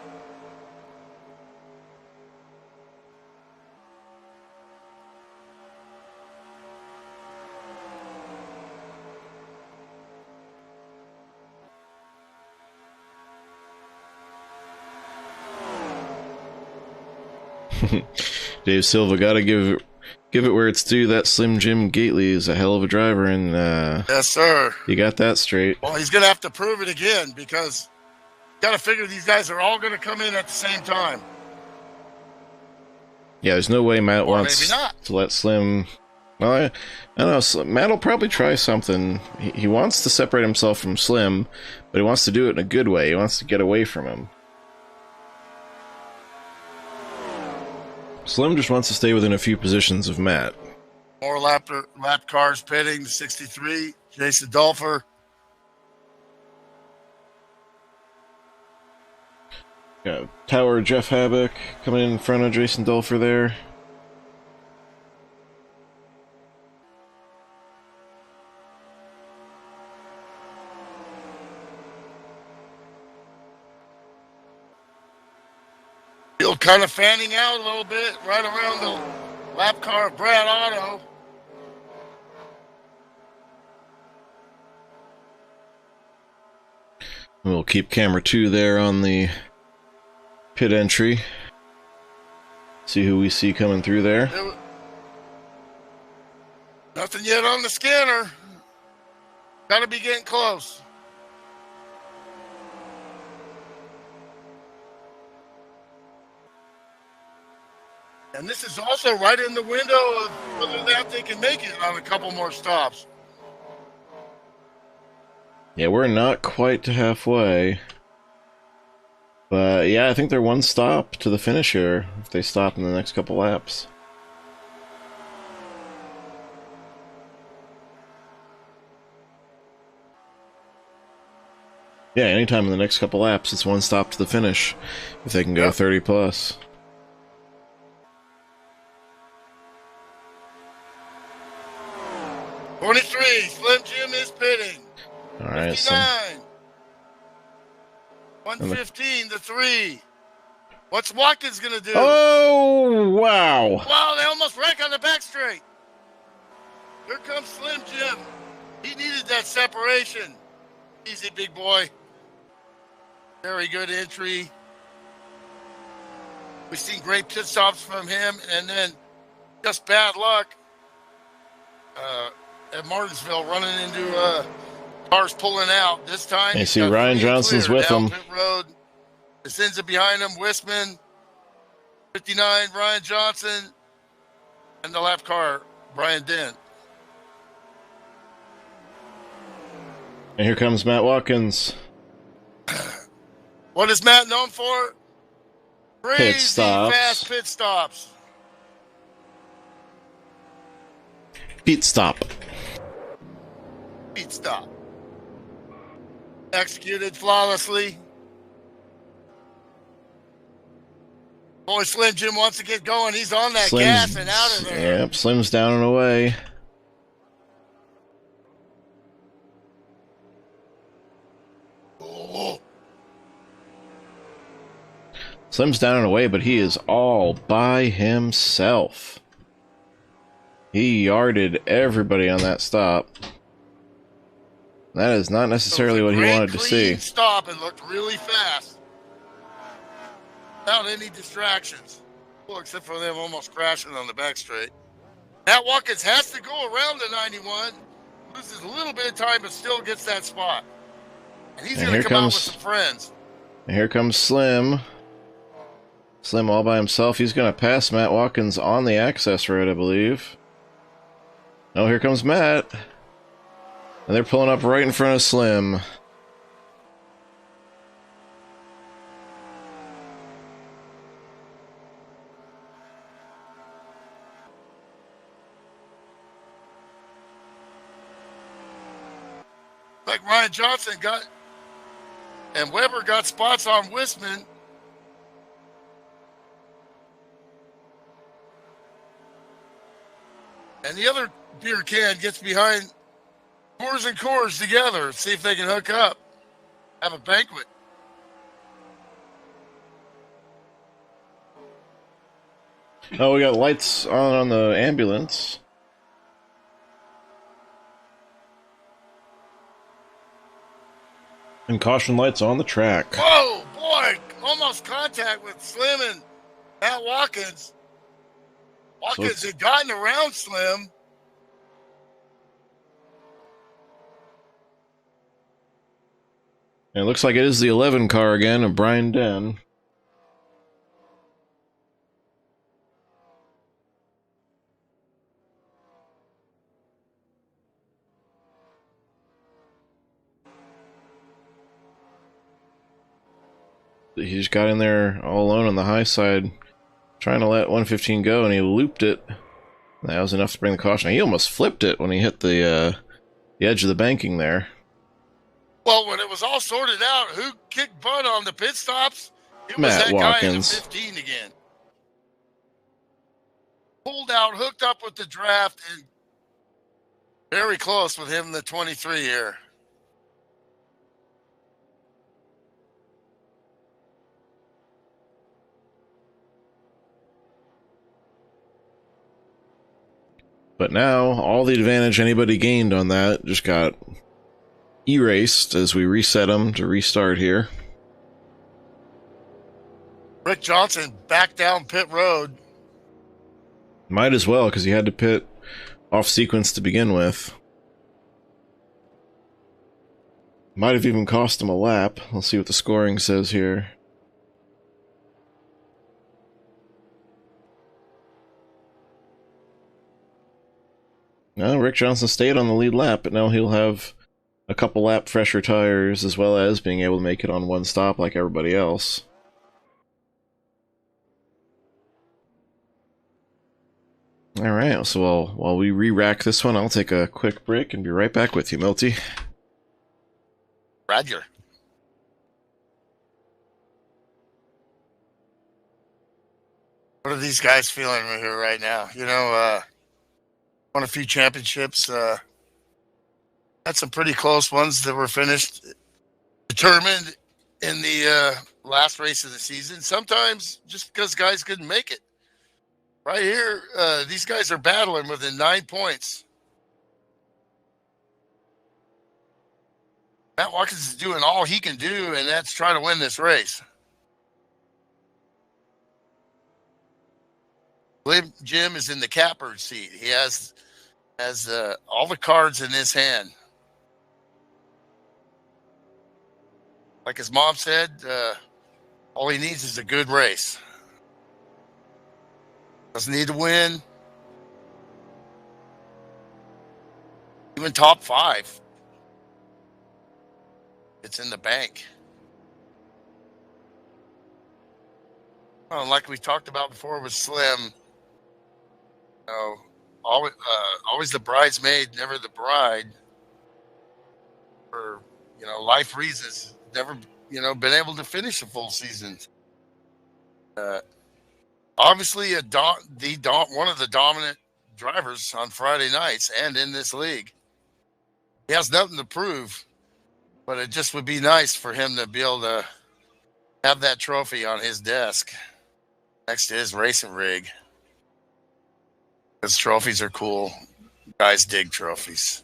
Dave Silva, gotta give it where it's due. That Slim Jim Gately is a hell of a driver, and yes, sir. You got that straight. Well, he's gonna have to prove it again, because you gotta figure these guys are all gonna come in at the same time. Yeah, there's no way Matt wants to let Slim. Well, I don't know. Matt will probably try something. He wants to separate himself from Slim, but he wants to do it in a good way. He wants to get away from him. Slim just wants to stay within a few positions of Matt. More lap cars pitting, 63, Jason Dolfer. Got Tower Jeff Habak coming in front of Jason Dolfer there. Field kind of fanning out a little bit right around the lap car of Brad Otto. We'll keep camera 2 there on the pit entry. See who we see coming through there. Nothing yet on the scanner. Got to be getting close. And this is also right in the window of whether or not they can make it on a couple more stops. Yeah, we're not quite to halfway. But yeah, I think they're one stop to the finish here if they stop in the next couple laps. Yeah, anytime in the next couple laps, it's one stop to the finish if they can go 30 plus. Slim Jim is pitting. All right, 59. 115 to 3. What's Watkins going to do? Oh, wow. Wow, they almost wreck on the back straight. Here comes Slim Jim. He needed that separation. Easy, big boy. Very good entry. We've seen great pit stops from him, and then just bad luck at Martinsville running into cars pulling out. This time, you see Ryan Johnson's with him. Pit road. This ends up behind him. Wisman, 59, Ryan Johnson, and the lap car, Brian Dent. And here comes Matt Watkins. What is Matt known for? Crazy Pit stops. fast pit stops. Pit stop. Pit stop. Executed flawlessly. Boy, Slim Jim wants to get going. He's on that gas and out of there. Yep, Slim's down and away. Oh. Slim's down and away, but he is all by himself. He yarded everybody on that stop. That is not necessarily what he wanted to see. Stop and looked really fast. Without any distractions. Well, except for them almost crashing on the back straight. Matt Watkins has to go around the 91. Loses a little bit of time, but still gets that spot. And he's going to come out with some friends. And here comes Slim. Slim all by himself. He's going to pass Matt Watkins on the access road, I believe. Oh, here comes Matt. And they're pulling up right in front of Slim. Like Ryan Johnson got, and Weber got spots on Wisman. And the other beer can gets behind Coors and Coors together. See if they can hook up. Have a banquet. Oh, we got lights on the ambulance. And caution lights on the track. Whoa, boy. Almost contact with Slim and Matt Watkins. Watkins had gotten around Slim. And it looks like it is the 11 car again of Brian Den. He just got in there all alone on the high side, trying to let 115 go, and he looped it. That was enough to bring the caution. He almost flipped it when he hit the edge of the banking there. Well, when it was all sorted out, who kicked butt on the pit stops? It was Matt that Watkins. guy in the 15 again. Pulled out, hooked up with the draft, and very close with him in the 23 here. But now, all the advantage anybody gained on that just got erased as we reset them to restart here. Rick Johnson back down pit road. Might as well, because he had to pit off sequence to begin with. Might have even cost him a lap. Let's see what the scoring says here. No, Rick Johnson stayed on the lead lap, but now he'll have a couple lap fresher tires, as well as being able to make it on one stop like everybody else. Alright, so while we re-rack this one, I'll take a quick break and be right back with you, Milty. Roger. What are these guys feeling here right now? You know, won a few championships. Had some pretty close ones that were finished, determined in the last race of the season. Sometimes just because guys couldn't make it. Right here, these guys are battling within 9 points. Matt Watkins is doing all he can do, and that's try to win this race. Jim is in the catbird seat. He has all the cards in his hand. Like his mom said, all he needs is a good race. Doesn't need to win. Even top 5. It's in the bank. Well, like we talked about before with Slim, you know, always the bridesmaid, never the bride. For, you know, life reasons, never, you know, been able to finish a full season. Obviously, one of the dominant drivers on Friday nights and in this league. He has nothing to prove, but it just would be nice for him to be able to have that trophy on his desk next to his racing rig. Because trophies are cool. Guys dig trophies.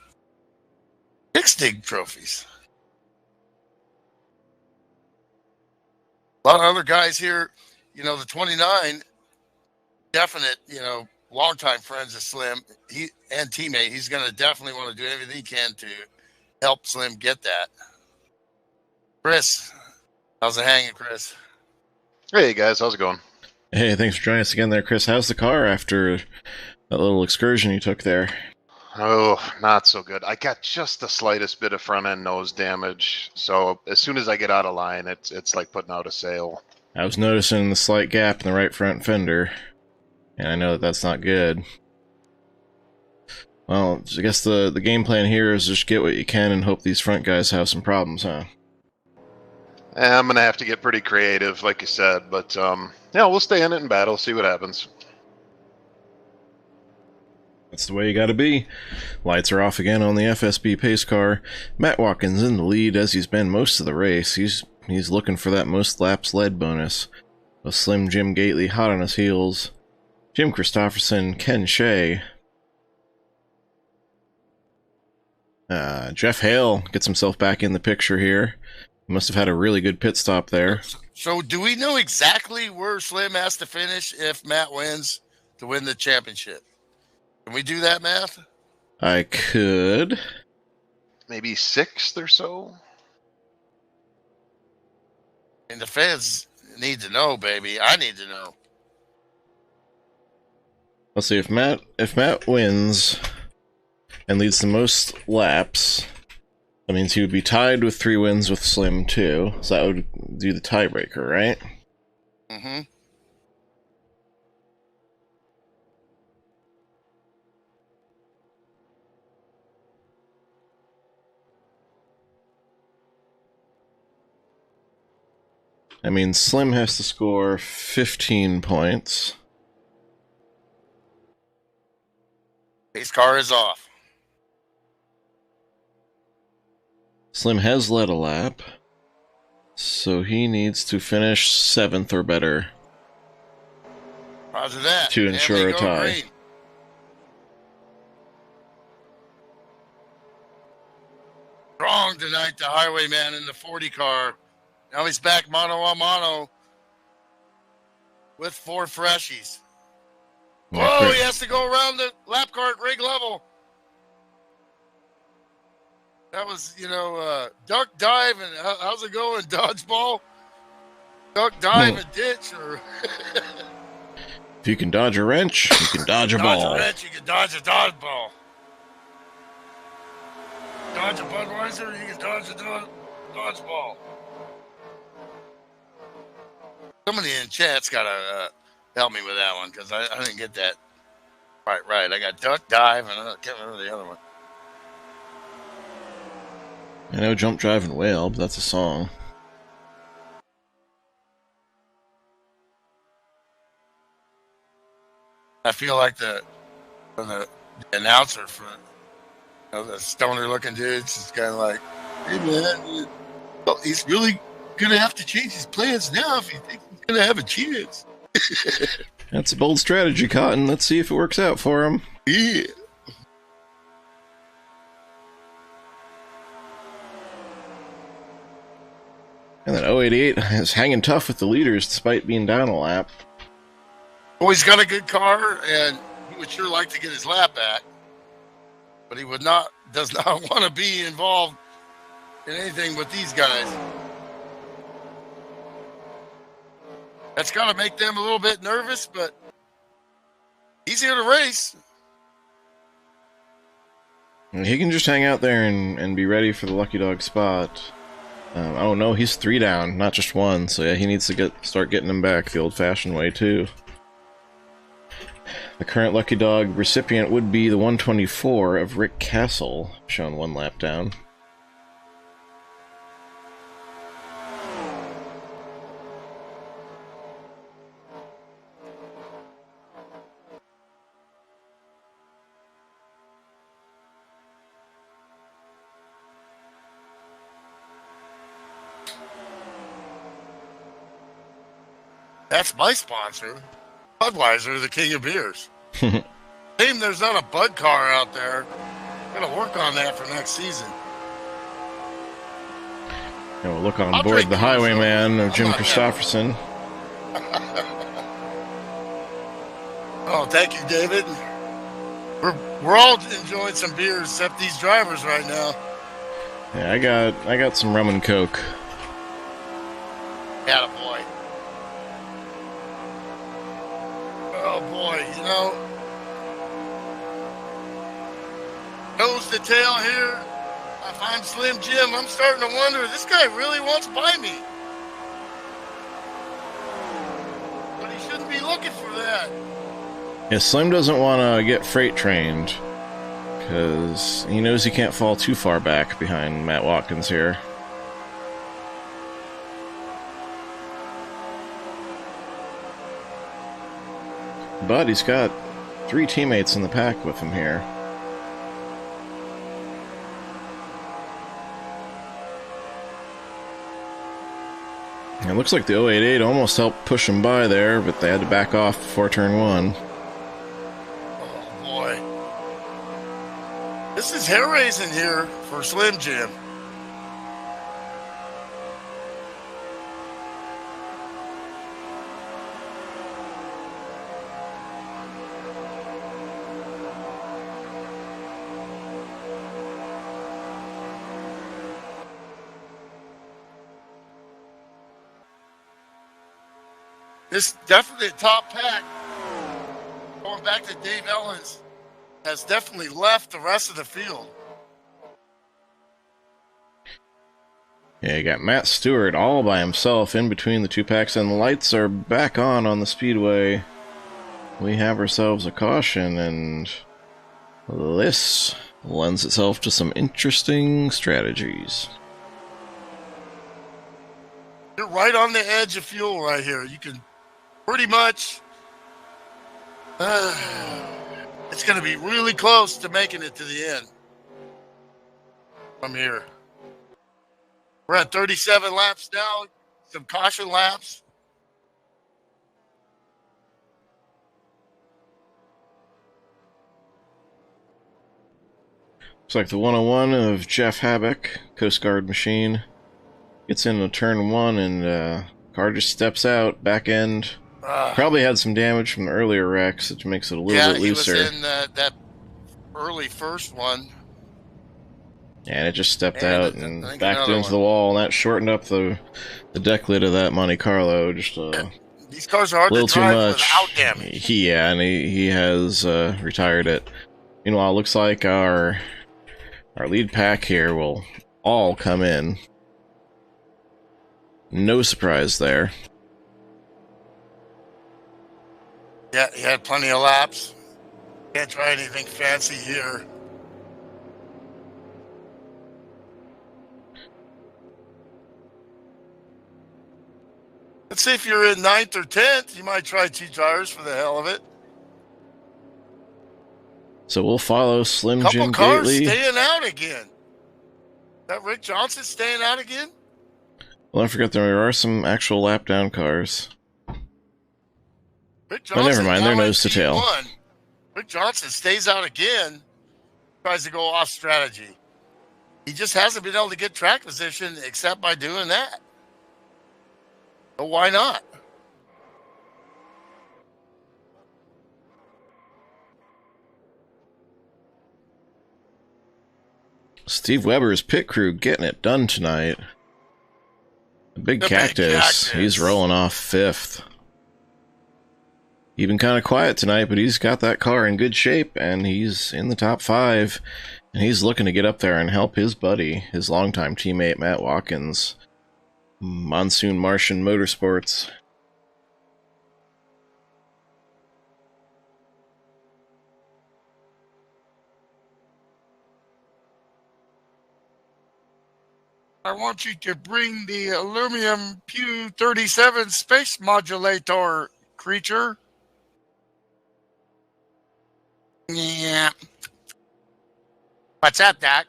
Chicks dig trophies. A lot of other guys here, you know, the 29, definite, you know, longtime friends of Slim, he and teammate. He's going to definitely want to do everything he can to help Slim get that. Chris, how's it hanging, Chris? Hey guys, how's it going? Hey, thanks for joining us again there, Chris. How's the car after that little excursion you took there? Oh, not so good. I got just the slightest bit of front end nose damage, so as soon as I get out of line, it's like putting out a sail. I was noticing the slight gap in the right front fender, and I know that that's not good. Well, I guess the game plan here is just get what you can and hope these front guys have some problems, huh? I'm gonna have to get pretty creative, like you said, but yeah, we'll stay in it in battle, see what happens. That's the way you gotta be. Lights are off again on the FSB pace car. Matt Watkins in the lead as he's been most of the race. He's looking for that most laps led bonus. With Slim Jim Gately hot on his heels. Jim Christopherson, Ken Shea. Jeff Hale gets himself back in the picture here. Must have had a really good pit stop there. So do we know exactly where Slim has to finish if Matt wins to win the championship? Can we do that math? I could. Maybe 6th or so? And the fans need to know, baby. I need to know. Let's see, if Matt wins and leads the most laps, that means he would be tied with 3 wins with Slim too. So that would do the tiebreaker, right? Mm-hmm. I mean, Slim has to score 15 points. His car is off. Slim has led a lap, so he needs to finish 7th or better. Roger that. To ensure a tie. Green. Strong tonight, the highwayman in the 40 car. Now he's back mano a mano with 4 freshies. Whoa, he has to go around the lap car at rig level. That was, you know, duck, dive, and how's it going? Dodgeball? Duck, dive, and ditch? Or if you can dodge a wrench, you can dodge a ball. Dodge a wrench, you can dodge a dodgeball. dodge a Budweiser, you can dodge a dodgeball. Somebody in chat's got to help me with that one because I didn't get that right. I got duck, dive, and I can't remember the other one. I know jump, drive, and whale, but that's a song. I feel like the announcer for the stoner-looking dudes is kind of like, hey man, well, he's really gonna have to change his plans now if he thinks he's gonna have a chance. That's a bold strategy, Cotton. Let's see if it works out for him. Yeah. And then 088 is hanging tough with the leaders despite being down a lap. Well, he's got a good car, and he would sure like to get his lap back, but he does not want to be involved in anything with these guys. That's got to make them a little bit nervous, but he's here to race. And he can just hang out there and be ready for the lucky dog spot. Oh no, he's 3 down, not just 1, so yeah, he needs to start getting them back the old-fashioned way too. The current lucky dog recipient would be the 124 of Rick Castle, shown 1 lap down. That's my sponsor, Budweiser, the king of beers. Shame there's not a Bud car out there. Gotta work on that for next season. And we'll look on board the Highwayman of Jim Christopherson. Oh, thank you, David. We're all enjoying some beers except these drivers right now. Yeah, I got some rum and coke. Attaboy. Oh boy, nose to tail here. If I'm Slim Jim, I'm starting to wonder, this guy really wants to buy me. But he shouldn't be looking for that. Yeah, Slim doesn't want to get freight trained, because he knows he can't fall too far back behind Matt Watkins here. But he's got 3 teammates in the pack with him here. And it looks like the 088 almost helped push him by there, but they had to back off before turn 1. Oh boy. This is hair raising here for Slim Jim. This definitely top pack, going back to Dave Ellens, has definitely left the rest of the field. Yeah, you got Matt Stewart all by himself in between the 2 packs, and the lights are back on the speedway. We have ourselves a caution, and this lends itself to some interesting strategies. You're right on the edge of fuel right here. You can pretty much, it's going to be really close to making it to the end from here. We're at 37 laps now, some caution laps. Looks like the 101 of Jeff Habek, Coast Guard machine, gets into turn 1 and car just steps out, back end. Probably had some damage from the earlier wrecks, which makes it a little bit looser. Yeah, he was in that early first one. And it just stepped out and backed into the wall, and that shortened up the deck lid of that Monte Carlo. Just these cars are hard little to drive too much. without damage. Yeah, and he has retired it. Meanwhile, it looks like our Our lead pack here will all come in. No surprise there. Yeah, he had plenty of laps. Can't try anything fancy here. Let's see if you're in 9th or 10th. You might try 2 tires for the hell of it. So we'll follow Slim Couple Jim cars Gately. staying out again. Is that Rick Johnson staying out again? Well, don't forget there are some actual lap down cars. Rick Oh, never Johnson mind, they're now in nose to tail. P1. Rick Johnson stays out again, tries to go off strategy. He just hasn't been able to get track position except by doing that. So why not? Steve Weber's pit crew getting it done tonight. The big cactus, he's rolling off 5th. He's been kind of quiet tonight, but he's got that car in good shape, and he's in the top 5. And he's looking to get up there and help his buddy, his longtime teammate, Matt Watkins. Monsoon Martian Motorsports. I want you to bring the aluminum Pew 37 space modulator, creature. Yeah. What's up, Doc?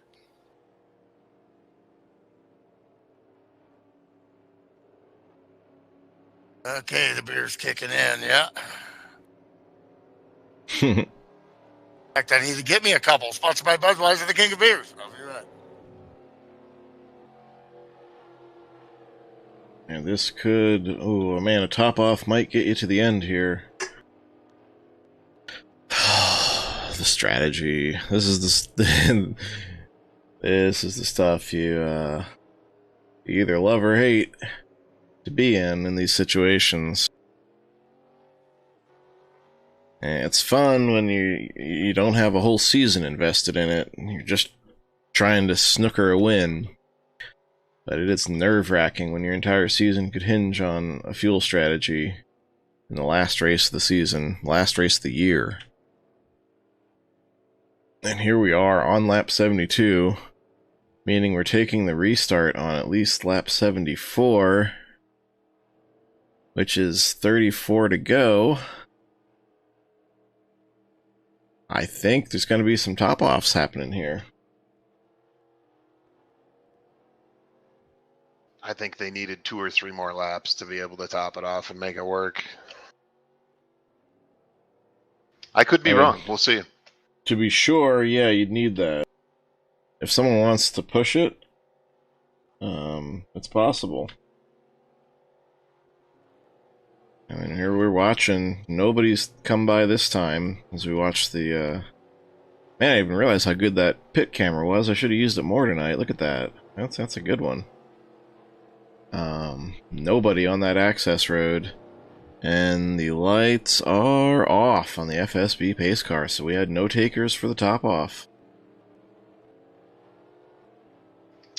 Okay, the beer's kicking in, yeah. In fact, I need to get me a couple. Sponsored by Budweiser, the king of beers. I'll be right. And this could... Oh, man, a top-off might get you to the end here. The strategy. This is the... This is the stuff you either love or hate to be in these situations. And it's fun when you don't have a whole season invested in it. You're just trying to snooker a win. But it is nerve-wracking when your entire season could hinge on a fuel strategy in the last race of the season, last race of the year. And here we are on lap 72, meaning we're taking the restart on at least lap 74, which is 34 to go. I think there's going to be some top-offs happening here. I think they needed 2 or 3 more laps to be able to top it off and make it work. I could be wrong. We'll see. To be sure, yeah, you'd need that. If someone wants to push it, it's possible. I mean, here we're watching. Nobody's come by this time as we watch the... Man, I didn't even realize how good that pit camera was. I should have used it more tonight. Look at that. That's a good one. Nobody on that access road. And the lights are off on the FSB pace car, so we had no takers for the top off.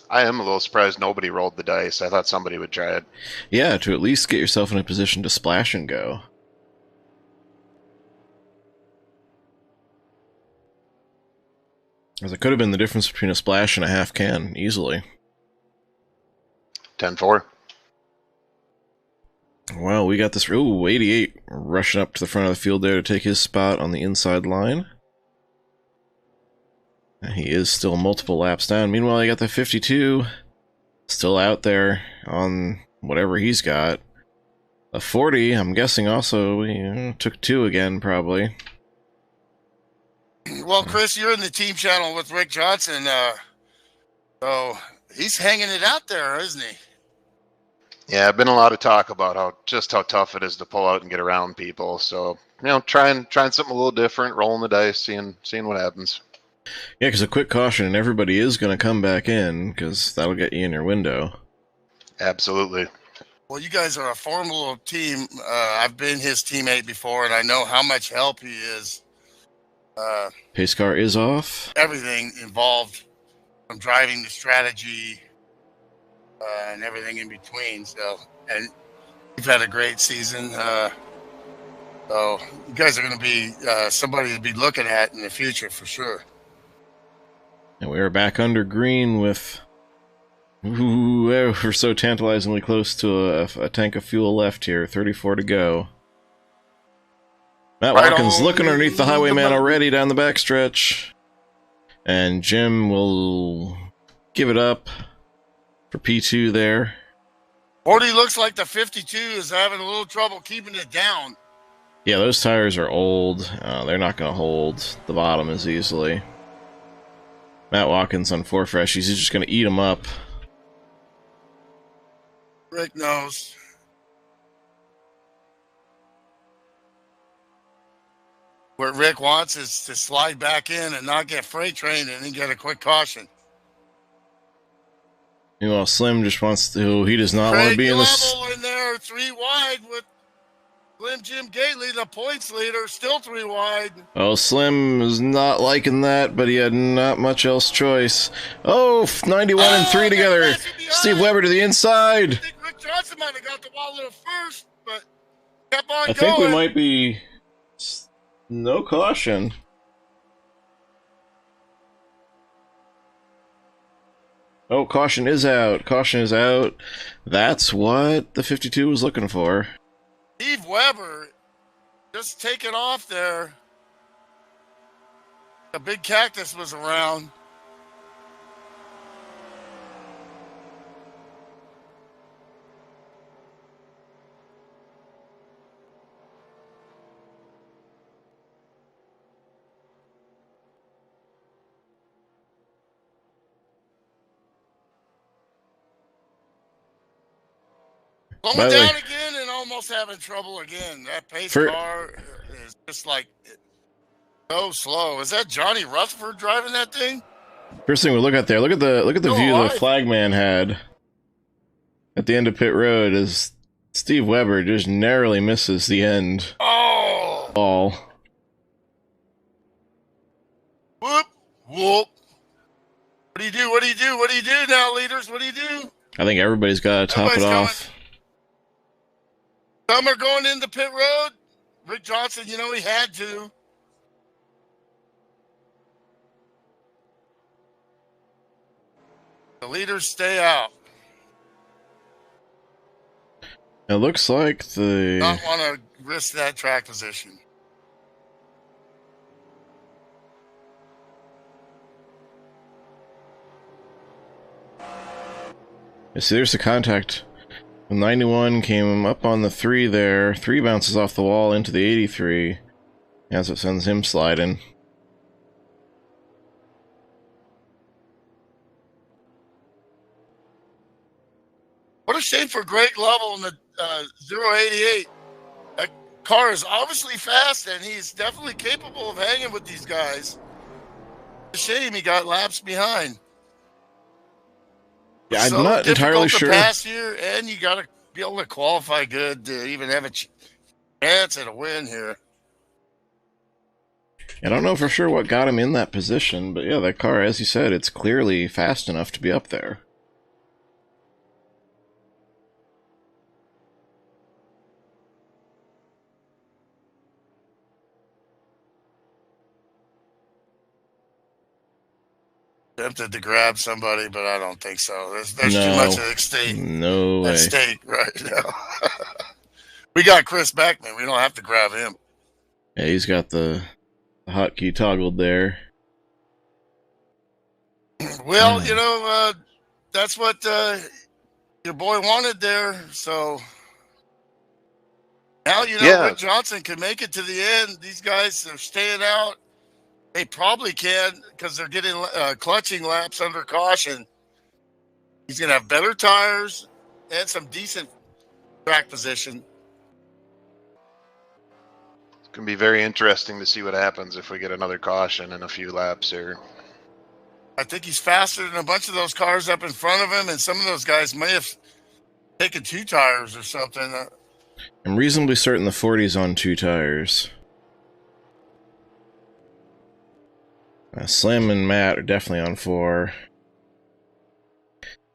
I am a little surprised nobody rolled the dice. I thought somebody would try it. Yeah, to at least get yourself in a position to splash and go. As it could have been the difference between a splash and a half can, easily. 10-4. Well, we got this... Ooh, 88 rushing up to the front of the field there to take his spot on the inside line. And he is still multiple laps down. Meanwhile, you got the 52 still out there on whatever he's got. A 40, I'm guessing also took 2 again, probably. Well, Chris, you're in the team channel with Rick Johnson. So he's hanging it out there, isn't he? Yeah, been a lot of talk about how tough it is to pull out and get around people. So, trying something a little different, rolling the dice, seeing what happens. Yeah, because a quick caution, and everybody is going to come back in, because that'll get you in your window. Absolutely. Well, you guys are a formidable team. I've been his teammate before, and I know how much help he is. Pace car is off. Everything involved from driving to strategy and everything in between. So, and you've had a great season. So you guys are going to be somebody to be looking at in the future for sure. And we are back under green with... Ooh, we're so tantalizingly close to a tank of fuel left here. 34 to go. Matt Right Watkins on looking underneath the highwayman the- already down the backstretch. And Jim will give it up for P2 there. 40 looks like the 52 is having a little trouble keeping it down. Yeah, those tires are old. They're not going to hold the bottom as easily. Matt Watkins on 4 freshies. He's just going to eat them up. Rick knows. What Rick wants is to slide back in and not get freight trained and then get a quick caution. Meanwhile, Slim just wants to... He does not want to be in this... Level in there, 3 wide with Slim Jim Gately, the points leader, still 3 wide. Oh, Slim is not liking that, but he had not much else choice. Oh, 91 and 3 together. Steve Weber to the inside. I think Rick Johnson might have got the ball a little first, but kept on I going. think we might be... No caution. Oh, caution is out. Caution is out. That's what the 52 was looking for. Steve Weber just taking off there. A big cactus was around. Slowing down again and almost having trouble again. That pace car is just like so slow. Is that Johnny Rutherford driving that thing? First thing we look at there, look at the view the flagman had at the end of pit road as Steve Weber just narrowly misses the end. Oh! Ball. Whoop! Whoop! What do you do? What do you do? What do you do now, leaders? What do you do? I think everybody's got to top it off. Some are going into pit road. Rick Johnson, you know he had to. The leaders stay out. It looks like the... Not want to risk that track position. See, there's the contact. 91 came up on the 3 there. 3 bounces off the wall into the 83. As it sends him sliding. What a shame for Greg Lovell in the 088. That car is obviously fast, and he's definitely capable of hanging with these guys. It's a shame he got laps behind. Yeah, I'm not entirely sure. Pass here, and you got to be able to qualify good to even have a chance at a win here. I don't know for sure what got him in that position, but yeah, that car, as you said, it's clearly fast enough to be up there. Tempted to grab somebody, but I don't think so. There's too much at stake. No way. At stake right now. We got Chris Beckman. We don't have to grab him. Yeah, he's got the hotkey toggled there. Well, you know, that's what your boy wanted there. So now you know Rick Johnson can make it to the end. These guys are staying out. They probably can because they're getting clutching laps under caution. He's going to have better tires and some decent track position. It's going to be very interesting to see what happens if we get another caution in a few laps here. I think he's faster than a bunch of those cars up in front of him, and some of those guys may have taken 2 tires or something. I'm reasonably certain the 40's on 2 tires. Slim and Matt are definitely on 4.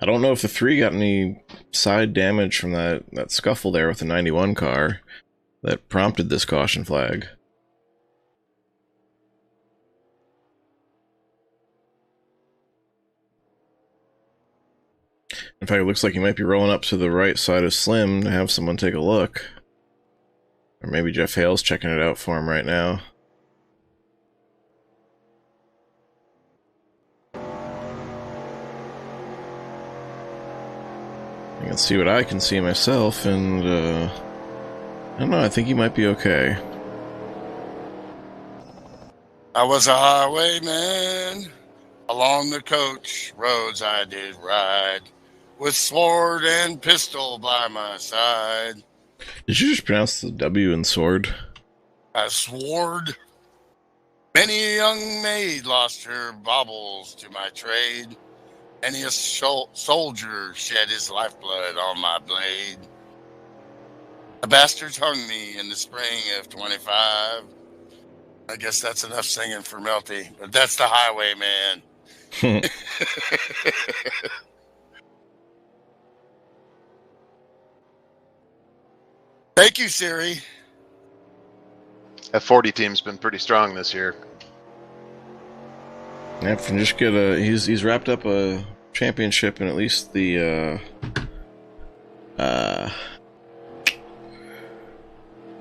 I don't know if the 3 got any side damage from that scuffle there with the 91 car that prompted this caution flag. In fact, it looks like he might be rolling up to the right side of Slim to have someone take a look. Or maybe Jeff Hale's checking it out for him right now. I can see what I can see myself, and I don't know, I think he might be okay. I was a highwayman. Along the coach roads I did ride, with sword and pistol by my side. Did you just pronounce the W in sword? I sword. Many a young maid lost her baubles to my trade. Many a soldier shed his lifeblood on my blade. The bastards hung me in the spring of 25. I guess that's enough singing for Milty, but that's the highwayman. Thank you, Siri. F40 team's been pretty strong this year. Yep, and just get a he's wrapped up a championship in at least the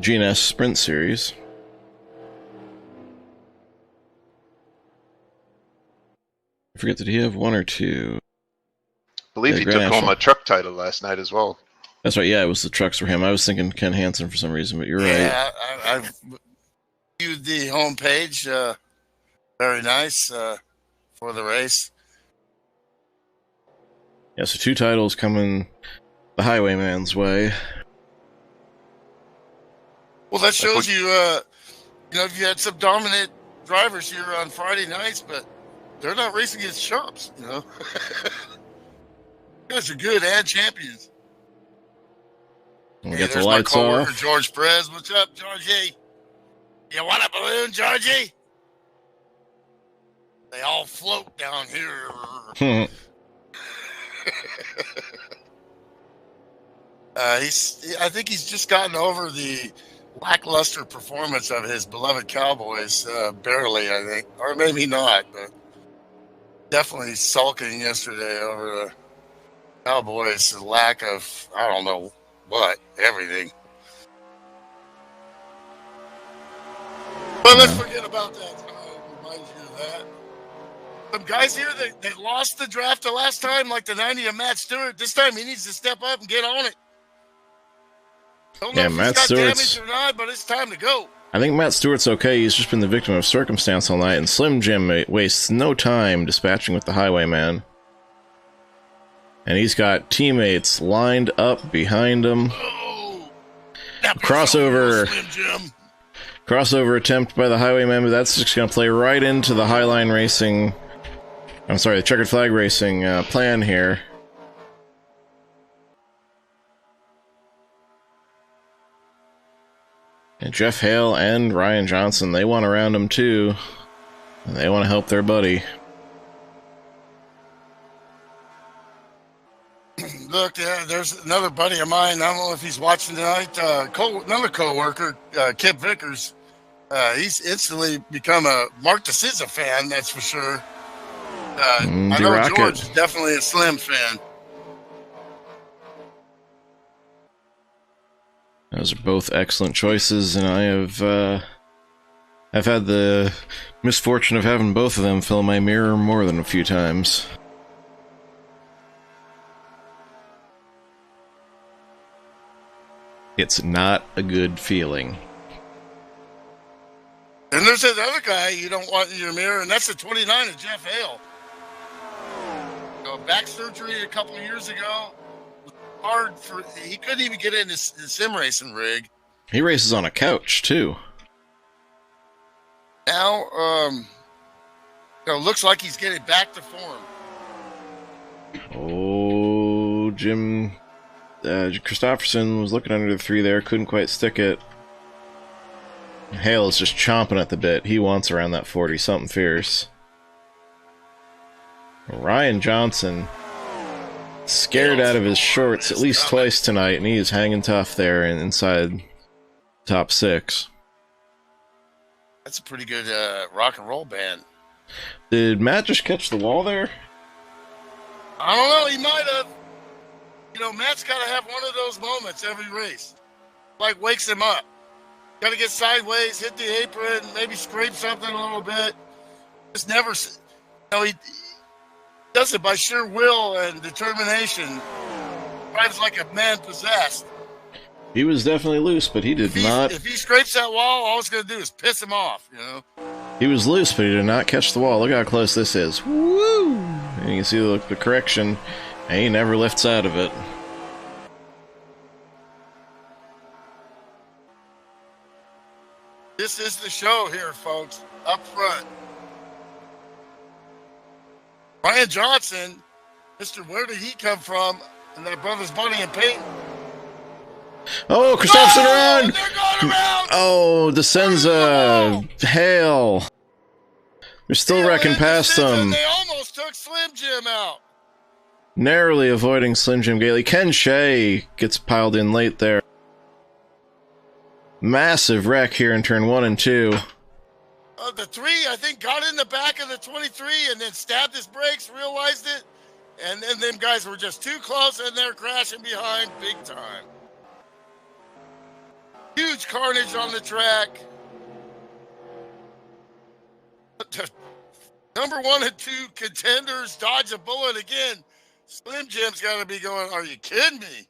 GNS Sprint Series. I forget, did he have 1 or 2? I believe he took home a truck title last night as well. That's right, yeah, it was the trucks for him. I was thinking Ken Hansen for some reason, but you're right. Yeah, I've viewed the homepage. Very nice for the race. Yeah, so 2 titles coming the highwayman's way. Well, that shows you, you had some dominant drivers here on Friday nights, but they're not racing against chumps, you know. You guys are good and champions. We Hey, got the there's lights my coworker, off. George Perez. What's up, Georgie? You want a balloon, Georgie? They all float down here. I think he's just gotten over the lackluster performance of his beloved Cowboys, barely, I think. Or maybe not, but definitely sulking yesterday over the Cowboys' lack of, I don't know what, everything. But let's forget about that. Reminds you of that. Some guys here, they lost the draft the last time, like the 90 of Matt Stewart. This time he needs to step up and get on it. Don't know if Matt he's got Stewart's damage or not, but it's time to go. I think Matt Stewart's okay. He's just been the victim of circumstance all night, and Slim Jim wastes no time dispatching with the highwayman. And he's got teammates lined up behind him. Oh, Crossover. Slim Jim. Crossover attempt by the highwayman, but that's just going to play right into the Highline Racing... I'm sorry, the Checkered Flag Racing plan here. And Jeff Hale and Ryan Johnson, they want around him too. And they want to help their buddy. Look, there's another buddy of mine. I don't know if he's watching tonight. Another co-worker, Kip Vickers. He's instantly become a Mark DeSiza fan, that's for sure. I know Rocket. George is definitely a Slim fan. Those are both excellent choices, and I have I've had the misfortune of having both of them fill my mirror more than a few times. It's not a good feeling. And there's that other guy you don't want in your mirror, and that's the 29 of Jeff Hale. Back surgery a couple of years ago. Hard for he couldn't even get in his sim racing rig. He races on a couch too. Now, looks like he's getting back to form. Oh, Jim Christopherson was looking under the 3 there, couldn't quite stick it. Hale is just chomping at the bit. He wants around that 40, something fierce. Ryan Johnson scared out of his shorts at least twice tonight, and he is hanging tough there and inside top 6. That's a pretty good rock and roll band. Did Matt just catch the wall there? I don't know. He might have. You know, Matt's got to have one of those moments every race. Like, wakes him up. Got to get sideways, hit the apron, maybe scrape something a little bit. Just never, you know, he does it by sheer will and determination. Drives like a man possessed. He was definitely loose, but he did not. If he scrapes that wall, all it's going to do is piss him off, you know? He was loose, but he did not catch the wall. Look how close this is. Woo! And you can see the correction, and he never lifts out of it. This is the show here, folks, up front. Brian Johnson, Mr. Where Did He Come From? And their brothers Bunny and Peyton. Oh, Christopherson around! They're going around! Oh, Descenza, Hale. They're still wrecking past them. They almost took Slim Jim out. Narrowly avoiding Slim Jim Gately. Ken Shea gets piled in late there. Massive wreck here in turn 1 and 2. The 3, I think, got in the back of the 23 and then stabbed his brakes, realized it, and then them guys were just too close and they're crashing behind big time. Huge carnage on the track. Number 1 and 2 contenders dodge a bullet again. Slim Jim's got to be going, are you kidding me?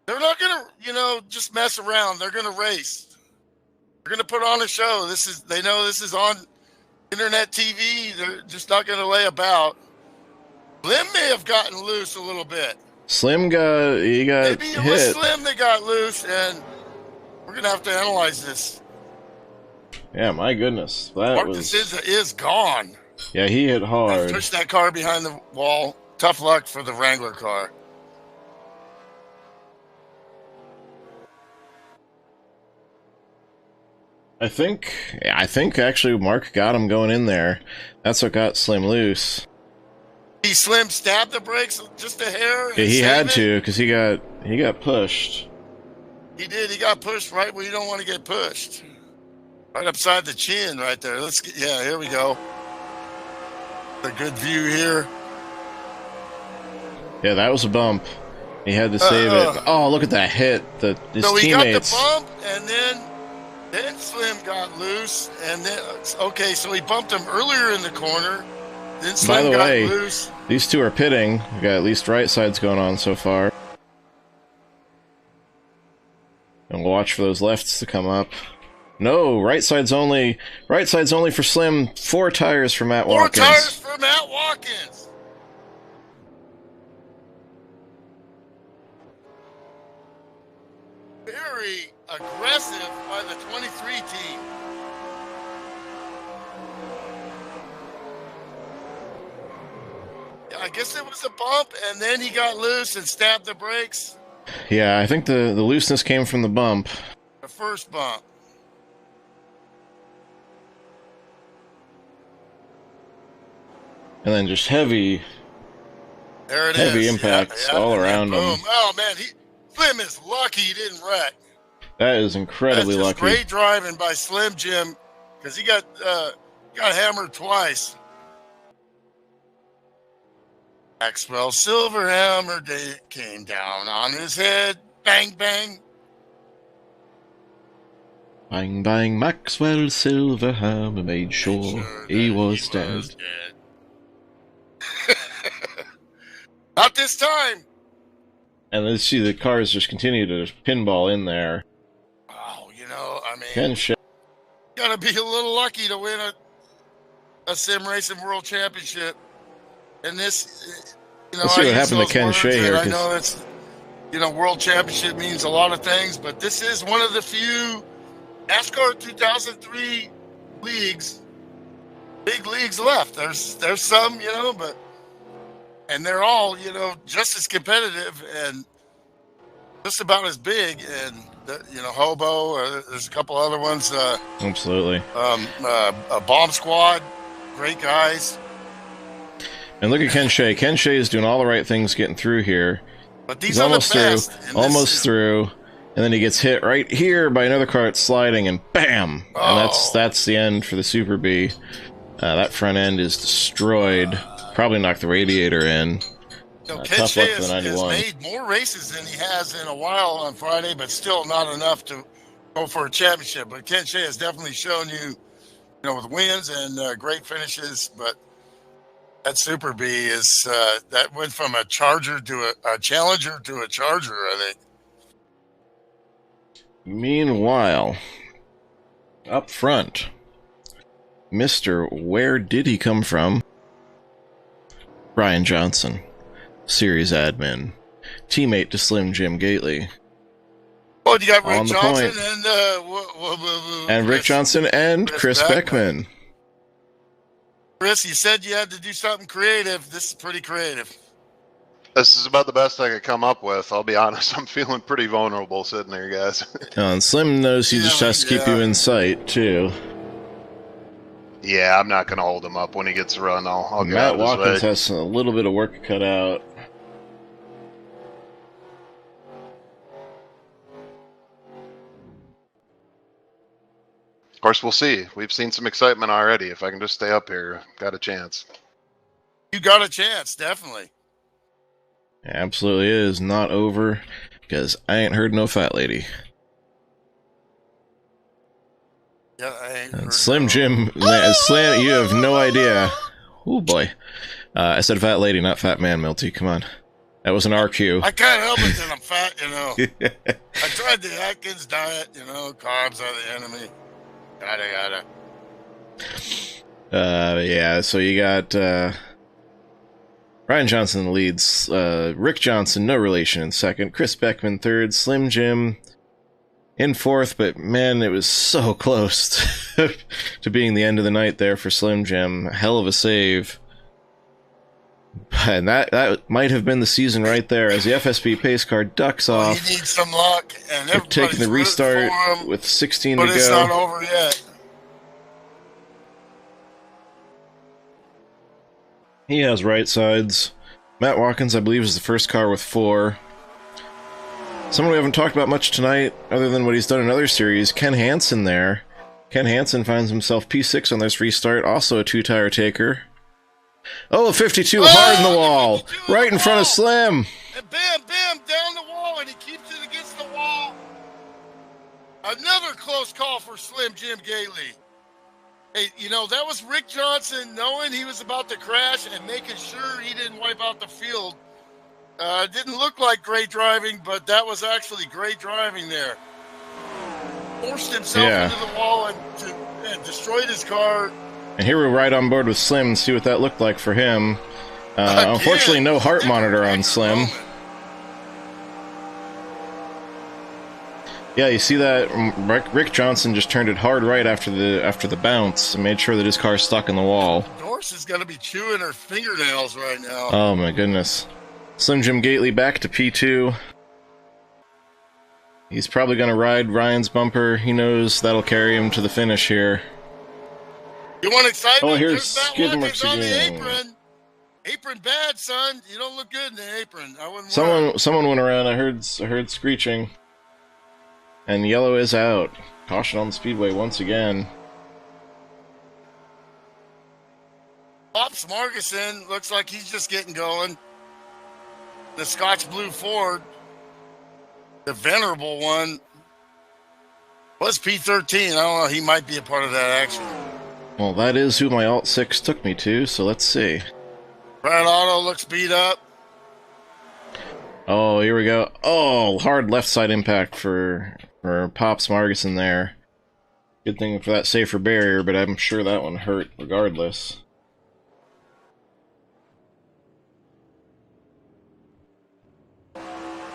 They're not going to, you know, just mess around. They're going to race. They're going to put on a show. They know this is on internet TV. They're just not going to lay about. Slim may have gotten loose a little bit. Slim got Maybe it hit. was Slim that got loose, and we're going to have to analyze this. Yeah, my goodness. Mark Descenza is gone. Yeah, he hit hard. Pushed that car behind the wall. Tough luck for the Wrangler car. I think actually Mark got him going in there. That's what got Slim loose. Slim stabbed the brakes just a hair. Yeah, he had to because he got pushed. He did. He got pushed right where you don't want to get pushed. Right upside the chin, right there. Yeah, here we go. A good view here. Yeah, that was a bump. He had to save it. Oh, look at that hit! His teammates. He got the bump, and then Slim got loose, and then okay, so he bumped him earlier in the corner. Then Slim By the way, loose. These two are pitting. We got at least right sides going on so far. And we'll watch for those lefts to come up. No, right side's only for Slim. 4 tires for Matt Watkins. 4 tires for Matt Watkins. Very aggressive by the 23 team. Yeah, I guess it was a bump, and then he got loose and stabbed the brakes. Yeah, I think the looseness came from the bump. The first bump. And then just heavy impacts all around him. Oh, man, Slim is lucky he didn't wreck. That is incredibly lucky. Great driving by Slim Jim, because he got hammered twice. Maxwell Silverhammer came down on his head. Bang, bang. Bang, bang, Maxwell Silverhammer made sure he was dead. Not this time. And let's see, the cars just continue to pinball in there. Oh, you know, I mean, gotta be a little lucky to win a sim racing world championship. And this, you know, let's see what happened to Ken Shea here. I know it's, you know, world championship means a lot of things, but this is one of the few NASCAR 2003 leagues, big leagues left. There's some, you know, and they're all, you know, just as competitive and just about as big. And, you know, Hobo, there's a couple other ones. Absolutely. A Bomb Squad, great guys. And look at Ken Shea. Ken Shea is doing all the right things getting through here. But these He's are almost the best through. Almost through. And then he gets hit right here by another car that's sliding, and bam! Oh. And that's the end for the Super B. That front end is destroyed. Probably knocked the radiator in. Ken Tough Shea luck for the has 91. made more races than he has in a while on Friday, but still not enough to go for a championship. But Ken Shea has definitely shown you, with wins and great finishes. But that Super B is that went from a Charger to a Challenger to a Charger, I think. Meanwhile, up front, Mr. Where Did He Come From? Brian Johnson, series admin, teammate to Slim Jim Gately. Oh, you got Rick On the Johnson point. and Rick Johnson and Chris Beckman. Chris, you said you had to do something creative. This is pretty creative. This is about the best I could come up with. I'll be honest. I'm feeling pretty vulnerable sitting there, guys. And Slim knows he just has to keep you in sight, too. Yeah, I'm not going to hold him up when he gets a run. I'll get Matt out of his Watkins way. has a little bit of work cut out. Of course, we'll see. We've seen some excitement already. If I can just stay up here, got a chance. You got a chance, definitely. Absolutely is not over, because I ain't heard no fat lady. Yeah, I ain't And heard Slim no. Jim, Slam, you have no idea. Oh boy. I said fat lady, not fat man, Milty. Come on. That was an RQ. I can't help it that I'm fat, I tried the Atkins diet, carbs are the enemy. Yada, yada. Yeah, so you got Ryan Johnson leads, Rick Johnson, no relation, in second, Chris Beckman third, Slim Jim in fourth, but man, it was so close to being the end of the night there for Slim Jim. Hell of a save. And that might have been the season right there, as the FSB pace car ducks off. He needs some luck, and They're taking the restart with 16 to go. But it's not over yet. He has right sides. Matt Watkins, I believe, is the first car with 4. Someone we haven't talked about much tonight, other than what he's done in other series, Ken Hansen there. Ken Hansen finds himself P6 on this restart, also a 2-tire taker. Oh, 52 hard in the wall, right in front of Slim. And bam, bam, down the wall, and he keeps it against the wall. Another close call for Slim Jim Gately. Hey, that was Rick Johnson knowing he was about to crash and making sure he didn't wipe out the field. Didn't look like great driving, but that was actually great driving there. Forced himself into the wall and destroyed his car. And here we're right on board with Slim and see what that looked like for him. Unfortunately, no heart monitor on Slim. Yeah, you see that Rick Johnson just turned it hard right after the bounce and made sure that his car stuck in the wall. Doris is going to be chewing her fingernails right now. Oh my goodness. Slim Jim Gately back to P2. He's probably going to ride Ryan's bumper. He knows that'll carry him to the finish here. You want excitement? Oh, here's Skidmarks on again. the apron. Apron bad, son. You don't look good in the apron. I wouldn't. Someone went around. I heard screeching. And yellow is out. Caution on the speedway once again. Pops Margison looks like he's just getting going. The Scotch Blue Ford, the venerable one, was P13. I don't know. He might be a part of that action. Well, that is who my Alt 6 took me to, so let's see. Brad Otto looks beat up. Oh, here we go. Oh, hard left side impact for Pops Margison there. Good thing for that safer barrier, but I'm sure that one hurt regardless.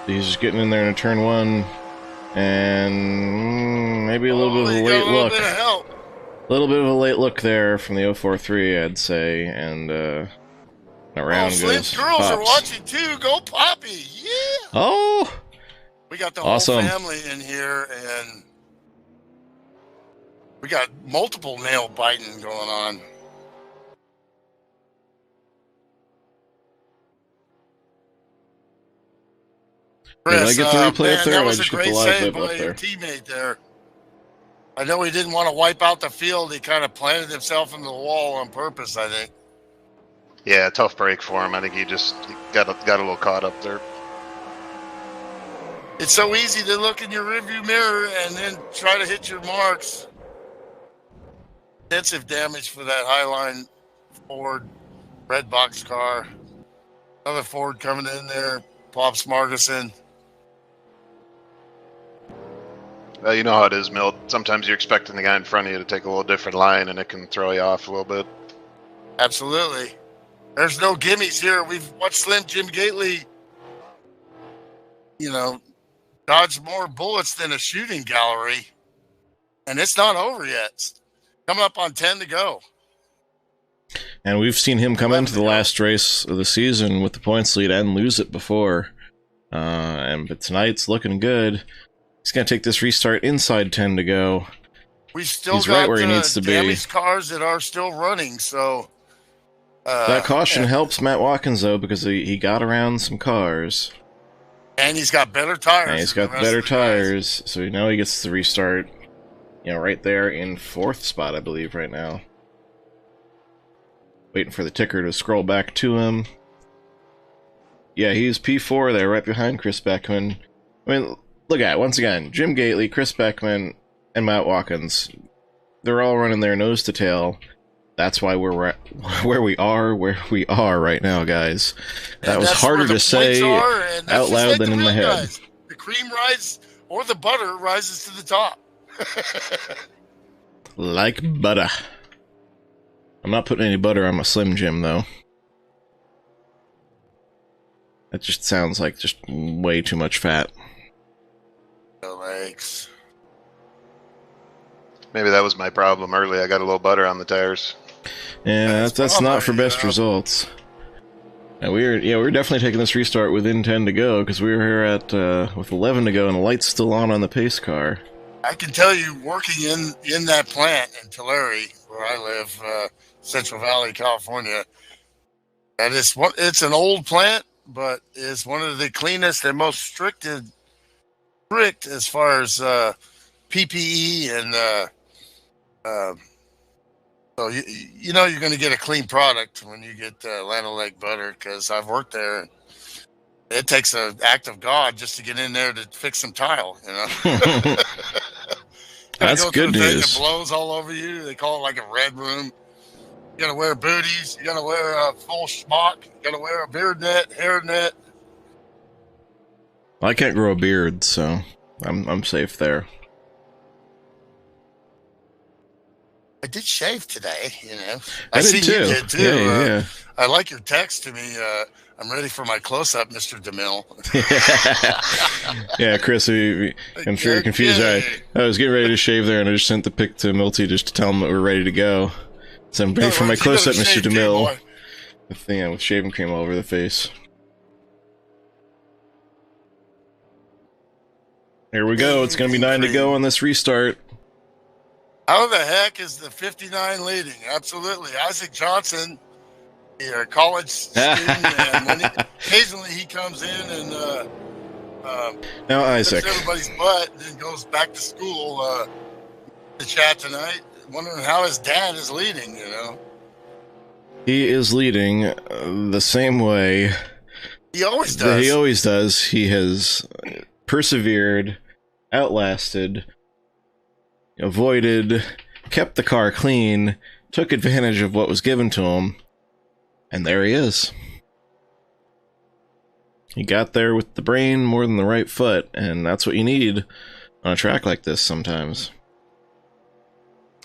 He's just getting in there in turn 1, and maybe a little bit of a late look. A little bit of a late look there from the 043, I'd say, and around goes Slim's girls Pops. are watching too. Go Poppy! Yeah. Oh, we got the awesome. whole family in here, and we got multiple nail biting going on. Did I Chris, get the replay man, up there, that or did I was a just get the great live save clip up by your there? teammate there. I know he didn't want to wipe out the field. He kind of planted himself into the wall on purpose, I think. Yeah, tough break for him. I think he just got a little caught up there. It's so easy to look in your rearview mirror and then try to hit your marks. Extensive damage for that Highline Ford red box car. Another Ford coming in there. Pops Margison. Well, you know how it is, Milt. Sometimes you're expecting the guy in front of you to take a little different line, and it can throw you off a little bit. Absolutely. There's no gimmies here. We've watched Slim Jim Gately, dodge more bullets than a shooting gallery. And it's not over yet. Coming up on 10 to go. And we've seen him come into the last race of the season with the points lead and lose it before. But tonight's looking good. He's going to take this restart inside 10 to go. We've still He's got right where he needs to be. damaged cars that are still running, so... that caution helps Matt Watkins, though, because he got around some cars. And he's got better tires. And he's got better tires, so now he gets the restart, right there in 4th spot, I believe, right now. Waiting for the ticker to scroll back to him. Yeah, he's P4 there, right behind Chris Beckman. I mean, look at it, once again, Jim Gately, Chris Beckman, and Matt Watkins. They're all running their nose to tail. That's why we're where we are right now, guys. That was harder to say out loud than in my head. Guys. The cream rise or the butter rises to the top. Like butter. I'm not putting any butter on my Slim Jim, though. That just sounds like just way too much fat. No legs. Maybe that was my problem early. I got a little butter on the tires. Yeah, that's not for best results. And we're definitely taking this restart within 10 to go, because we were here at with 11 to go and the light's still on the pace car. I can tell you, working in that plant in Tulare, where I live, Central Valley, California, it's an old plant, but it's one of the cleanest and most strict as far as PPE and so you're going to get a clean product when you get Atlanta Lake butter, because I've worked there. And it takes an act of God just to get in there to fix some tile. That's good news. It blows all over you. They call it like a red room. You got to wear booties. You got to wear a full smock. You got to wear a beard net, hair net. I can't grow a beard, so I'm safe there. I did shave today, I did see too. You did too. Yeah. I like your text to me. I'm ready for my close-up, Mr. DeMille. Yeah, Chris, I'm sure you're confused. I was getting ready to shave there, and I just sent the pic to Milty just to tell him that we're ready to go. So I'm ready for my close-up, Mr. DeMille. With shaving cream all over the face. Here we go. It's going to be 9 to go on this restart. How the heck is the 59 leading? Absolutely. Isaac Johnson, a college student, and occasionally he comes in and now Isaac, everybody's butt, and then goes back to school to chat tonight, wondering how his dad is leading, He is leading the same way he always does. He always does. He has persevered, outlasted, avoided, kept the car clean, took advantage of what was given to him, and there he is. He got there with the brain more than the right foot, and that's what you need on a track like this sometimes.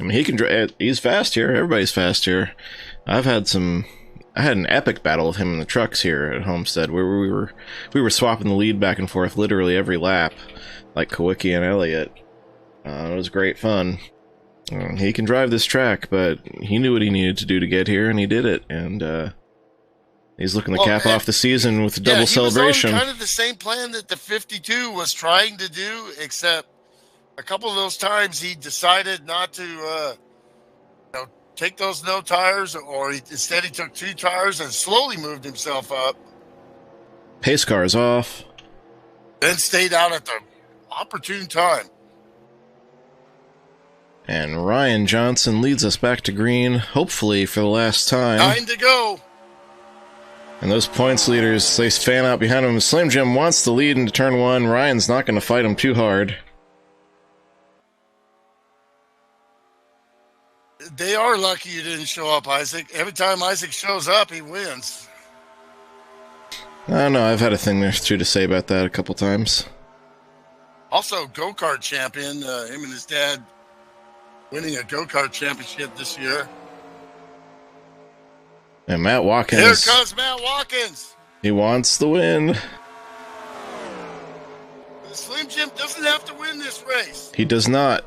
I mean, he can drive. He's fast here. Everybody's fast here. I had an epic battle with him in the trucks here at Homestead, where we were swapping the lead back and forth literally every lap, like Kawicki and Elliott. It was great fun. He can drive this track, but he knew what he needed to do to get here, and he did it. And he's looking to cap off the season with a double celebration. He was on kind of the same plan that the 52 was trying to do, except a couple of those times he decided not to take those no tires, or instead he took 2 tires and slowly moved himself up. Pace car is off. Then stayed out at the opportune time. And Ryan Johnson leads us back to green, hopefully for the last time. 9 to go. And those points leaders, they fan out behind him. Slim Jim wants the lead into turn 1. Ryan's not going to fight him too hard. They are lucky you didn't show up, Isaac. Every time Isaac shows up, he wins. I don't know, I've had a thing or two to say about that a couple times. Also, go-kart champion, him and his dad winning a go-kart championship this year. And Matt Watkins. Here comes Matt Watkins. He wants the win. Slim Jim doesn't have to win this race. He does not.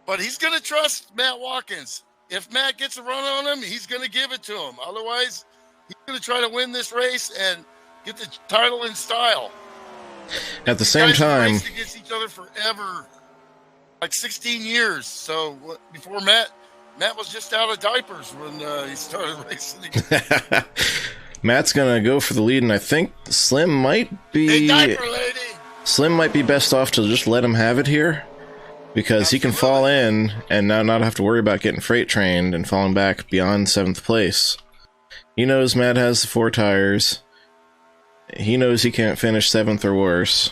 But he's going to trust Matt Watkins. If Matt gets a run on him, he's going to give it to him. Otherwise, he's going to try to win this race and get the title in style. At the same time, raced against each other forever, like 16 years. So before Matt was just out of diapers when he started racing again. Matt's gonna go for the lead, and I think Slim might be. Hey, diaper lady. Slim might be best off to just let him have it here, because he can fall in and now not have to worry about getting freight trained and falling back beyond 7th place. He knows Matt has the 4 tires. He knows he can't finish 7th or worse.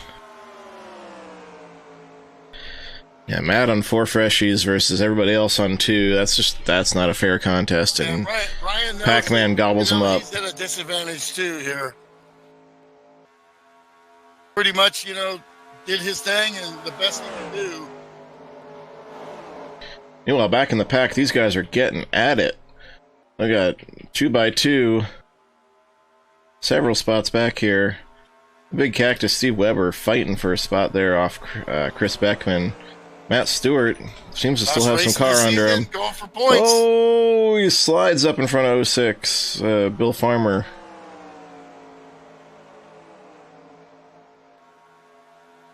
Yeah, Matt on 4 freshies versus everybody else on 2. That's not a fair contest, and Ryan Pac-Man gobbles him up. He's at a disadvantage too here. Pretty much, did his thing and the best he can do. Meanwhile, back in the pack, these guys are getting at it. I got 2x2. Several spots back here. Big Cactus Steve Weber fighting for a spot there off Chris Beckman. Matt Stewart seems to still have some car under him. Going for points. Oh, he slides up in front of 06. Bill Farmer.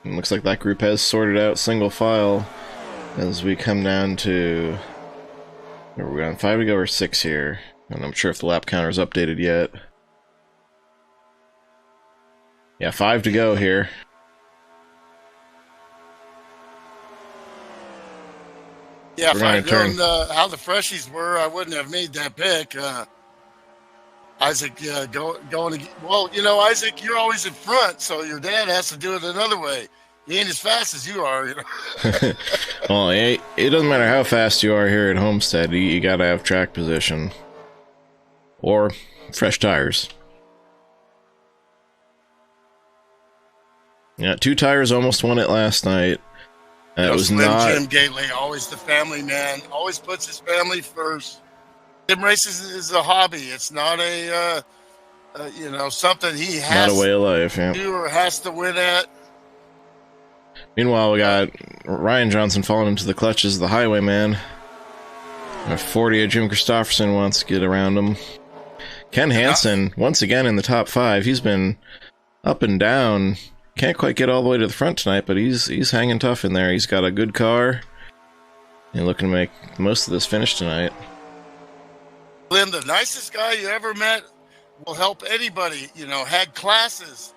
And looks like that group has sorted out single file as we come down to... Are we on 5 to go or 6 here? I'm not sure if the lap counter is updated yet. Yeah, 5 to go here. Yeah, if I'd known how the freshies were, I wouldn't have made that pick. Isaac, going to... Well, Isaac, you're always in front, so your dad has to do it another way. He ain't as fast as you are, Well, it doesn't matter how fast you are here at Homestead. You gotta have track position. Or fresh tires. Yeah, 2 tires almost won it last night. It was not... Jim Gately, always the family man, always puts his family first. Sim races is a hobby. It's not a, something he has not a way of life, yeah. to do or has to win at. Meanwhile, we got Ryan Johnson falling into the clutches of the Highwayman. A 40 of Jim Christopherson wants to get around him. Ken Hansen, once again in the top 5. He's been up and down. Can't quite get all the way to the front tonight, but he's hanging tough in there. He's got a good car. And looking to make most of this finish tonight. Lynn, the nicest guy you ever met, will help anybody, had classes,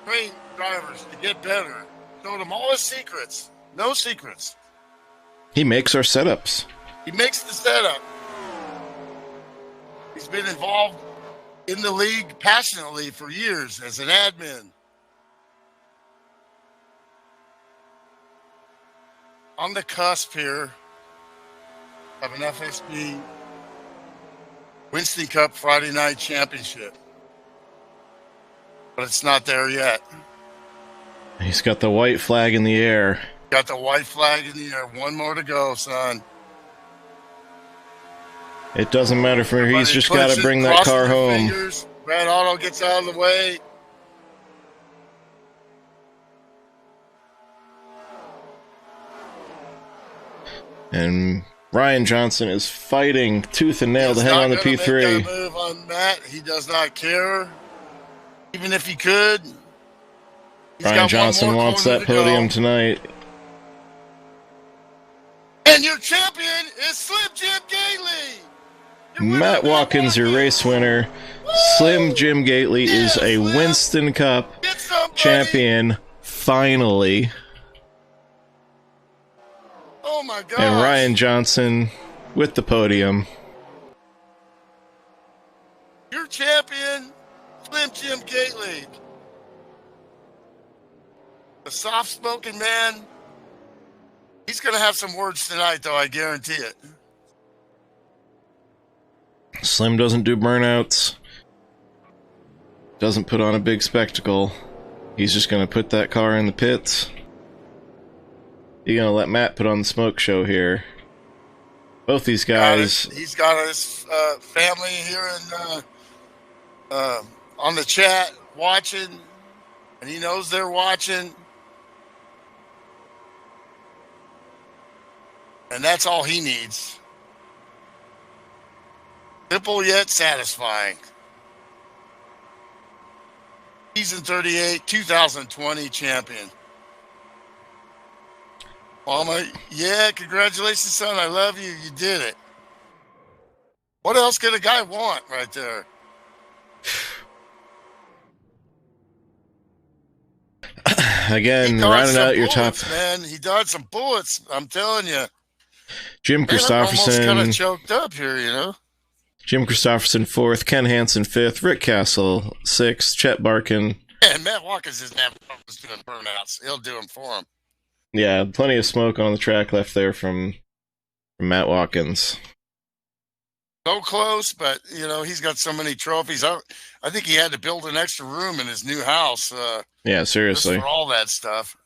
train drivers to get better. Showed them all his secrets. No secrets. He makes our setups. He makes the setup. He's been involved in the league passionately for years as an admin. On the cusp here of an FSB Winston Cup Friday night championship. But it's not there yet. He's got the white flag in the air. Got the white flag in the air. 1 more to go, son. It doesn't matter for me. He's just got to bring that car home. Fingers. Brad Otto gets out of the way. And Ryan Johnson is fighting tooth and nail to hang on the P3. Make that move on Matt. He does not care. Even if he could. Ryan Johnson wants that podium tonight. And your champion is Slim Jim Gately. Matt Watkins, your race winner. Slim Jim Gately is a Winston Cup. Get some champion, finally. Oh my gosh. And Ryan Johnson with the podium. Your champion, Slim Jim Gately. The soft-spoken man. He's going to have some words tonight, though, I guarantee it. Slim doesn't do burnouts. Doesn't put on a big spectacle. He's just going to put that car in the pits. He's going to let Matt put on the smoke show here. Both these guys... He's got his family here on the chat watching, and he knows they're watching. And that's all he needs. Simple yet satisfying. Season 38, 2020 champion. Mama, yeah, congratulations, son. I love you. You did it. What else could a guy want right there? Again, rounding out your top... Man, he dodged some bullets, I'm telling you. Jim Christopherson. I'm almost kind of choked up here, you know. Jim Christopherson 4th, Ken Hansen 5th, Rick Castle 6th, Chet Barkin. And Matt Watkins is never doing burnouts. He'll do them for him. Yeah, plenty of smoke on the track left there from Matt Watkins. So close, but, you know, he's got so many trophies. I think he had to build an extra room in his new house. Yeah, seriously. Just for all that stuff.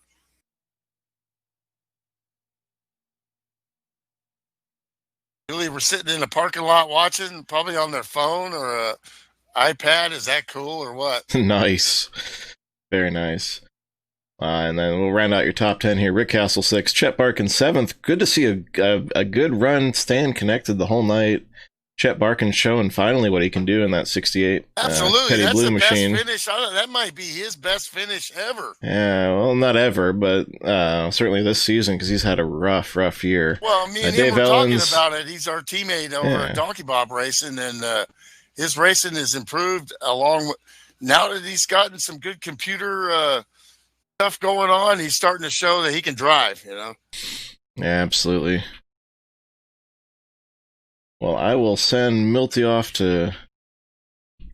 Really, we're sitting in a parking lot watching, probably on their phone or a iPad. Is that cool or what? Nice. Very nice. And then we'll round out your top 10 here. Rick Castle 6th, Chet Barkin 7th. Good to see a good run, staying connected the whole night. Chet Barkin showing finally what he can do in that 68 Absolutely. Petty That's Blue the machine. Best finish. That might be his best finish ever. Yeah, well, not ever, but certainly this season because he's had a rough year. Well, me and him were talking about it. He's our teammate over at Donkey Bob Racing, and his racing has improved along with, now that he's gotten some good computer stuff going on, he's starting to show that he can drive, you know? Yeah, absolutely. Well, I will send Milty off to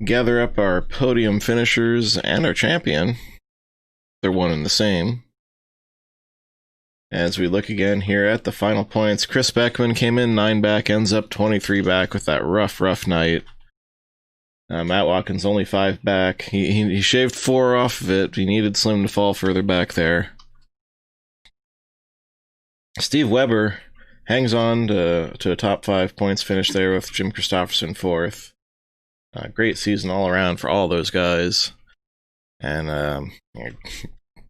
gather up our podium finishers and our champion. They're one and the same. As we look again here at the final points, Chris Beckman came in 9 back, ends up 23 back with that rough night. Matt Watkins only 5 back. He shaved 4 off of it. He needed Slim to fall further back there. Steve Weber hangs on to a top 5 points finish there with Jim Christopherson 4th. Great season all around for all those guys. And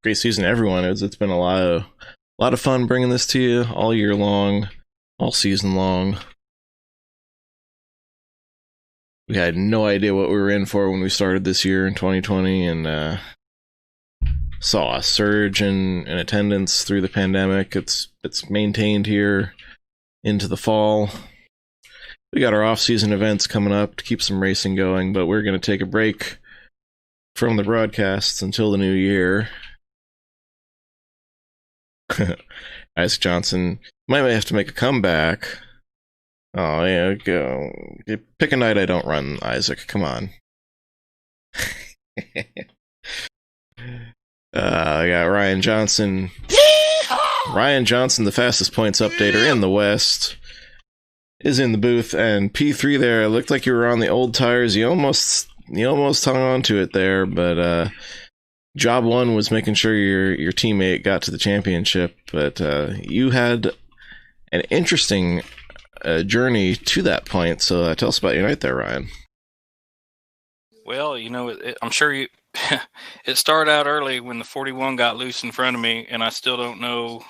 great season to everyone. It's been a lot of fun bringing this to you all year long, all season long. We had no idea what we were in for when we started this year in 2020, and saw a surge in attendance through the pandemic. It's maintained here into the fall. We got our off-season events coming up to keep some racing going, but we're going to take a break from the broadcasts until the new year. Isaac Johnson might have to make a comeback. Oh, yeah, go. Pick a night I don't run, Isaac. Come on. I got Ryan Johnson. Yeehaw! Ryan Johnson, the fastest points updater in the West, is in the booth, and P3 there. It looked like you were on the old tires. You almost hung on to it there, but job one was making sure your teammate got to the championship. But you had an interesting journey to that point. So tell us about your night there, Ryan. Well, you know, I'm sure you. It started out early when the 41 got loose in front of me, and I still don't know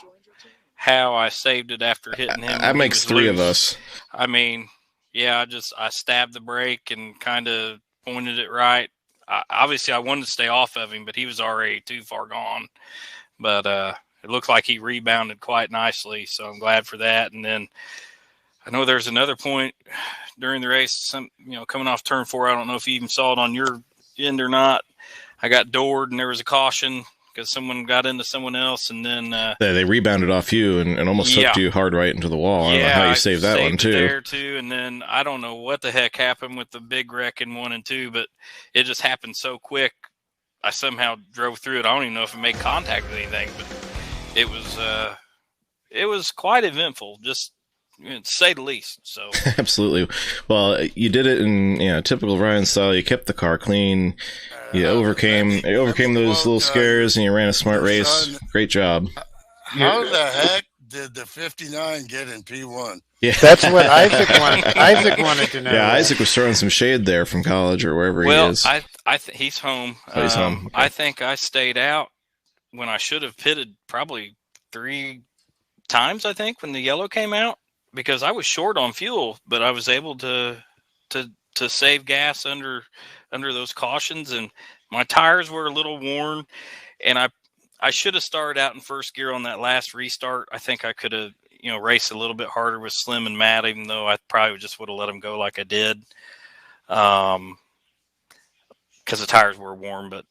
how I saved it after hitting him. That makes 3 of us. I mean, yeah, I stabbed the brake and kind of pointed it right. Obviously, I wanted to stay off of him, but he was already too far gone. But it looked like he rebounded quite nicely, so I'm glad for that. And then I know there's another point during the race, coming off turn 4. I don't know if you even saw it on your end or not. I got doored and there was a caution because someone got into someone else, and then they rebounded off you and almost hooked you hard right into the wall. I don't know how you saved that one too. There too, and then I don't know what the heck happened with the big wreck in 1 and 2, but it just happened so quick. I somehow drove through it. I don't even know if it made contact with anything, but it was quite eventful, just to say the least. So absolutely. Well, you did it in typical Ryan style. You kept the car clean. You overcame those little scares, and you ran a smart race. Great job. How the heck did the 59 get in P1? Yeah, that's what Isaac wanted to know. Yeah, Isaac was throwing some shade there from college or wherever he is. He's home. Oh, he's home. Okay. I think I stayed out when I should have pitted probably 3 times. I think when the yellow came out, because I was short on fuel, but I was able to save gas under those cautions, and my tires were a little worn, and I should have started out in first gear on that last restart. I think I could have, raced a little bit harder with Slim and Matt, even though I probably just would have let them go like I did. Because the tires were worn, but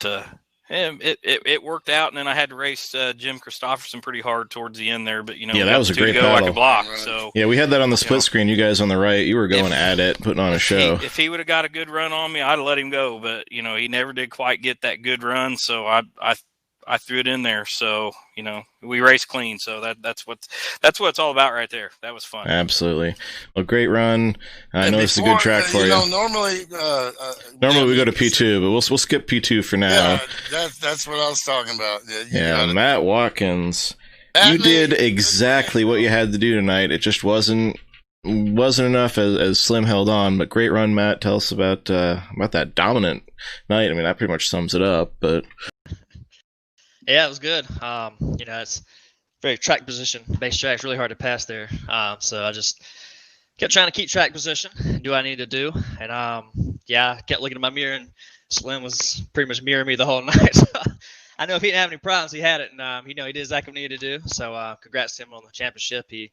it worked out. And then I had to race Jim Christopherson pretty hard towards the end there, but that was a great battle. I could block. So yeah, we had that on the split screen. You guys on the right, you were going at it, putting on a show. If he would have got a good run on me, I'd have let him go, but he never did quite get that good run. So I threw it in there. So, we raced clean. So that's what it's all about right there. That was fun. Absolutely. Well, great run. I know it's a good track for you. Normally we go to P2, but we'll skip P2 for now. Yeah, that's what I was talking about. Matt Watkins, you did exactly what you had to do tonight. It just wasn't enough as Slim held on, but great run, Matt. Tell us about that dominant night. I mean, that pretty much sums it up, but yeah, it was good. It's very track position. Base track's really hard to pass there. So I just kept trying to keep track position, do what I needed to do. And I kept looking at my mirror, and Slim was pretty much mirroring me the whole night. So I know if he didn't have any problems, he had it. And he did exactly what he needed to do. So congrats to him on the championship. He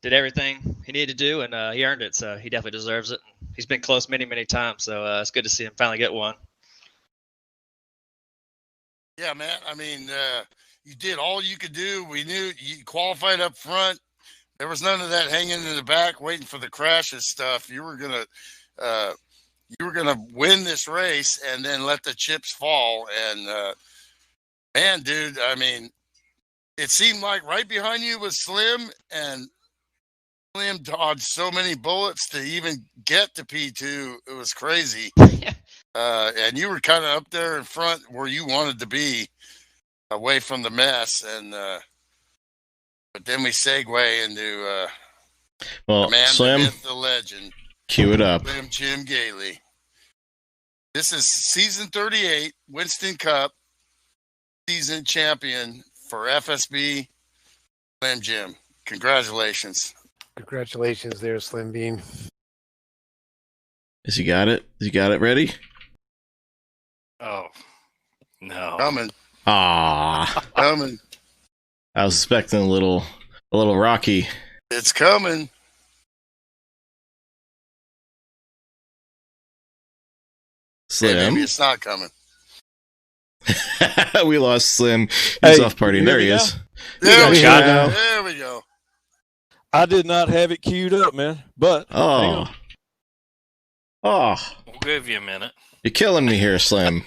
did everything he needed to do, and he earned it. So he definitely deserves it. He's been close many, many times. So it's good to see him finally get one. Yeah, man. I mean, you did all you could do. We knew you qualified up front. There was none of that hanging in the back, waiting for the crashes stuff. You were gonna win this race and then let the chips fall. And man, dude, I mean, it seemed like right behind you was Slim, and Slim dodged so many bullets to even get to P2. It was crazy. And you were kind of up there in front where you wanted to be, away from the mess. And but then we segue into the man, Slim, the myth, the legend. Cue it up. Slim Jim Gailey. This is season 38, Winston Cup, season champion for FSB, Slim Jim. Congratulations. Congratulations there, Slim Bean. Has he got it? Has he got it ready? Oh, no. Coming. Coming. I was expecting a little rocky. It's coming. Slim. Hey, maybe it's not coming. We lost Slim. He's off partying. There he is. There we go. I did not have it queued up, man. But we'll give you a minute. You're killing me here, Slim.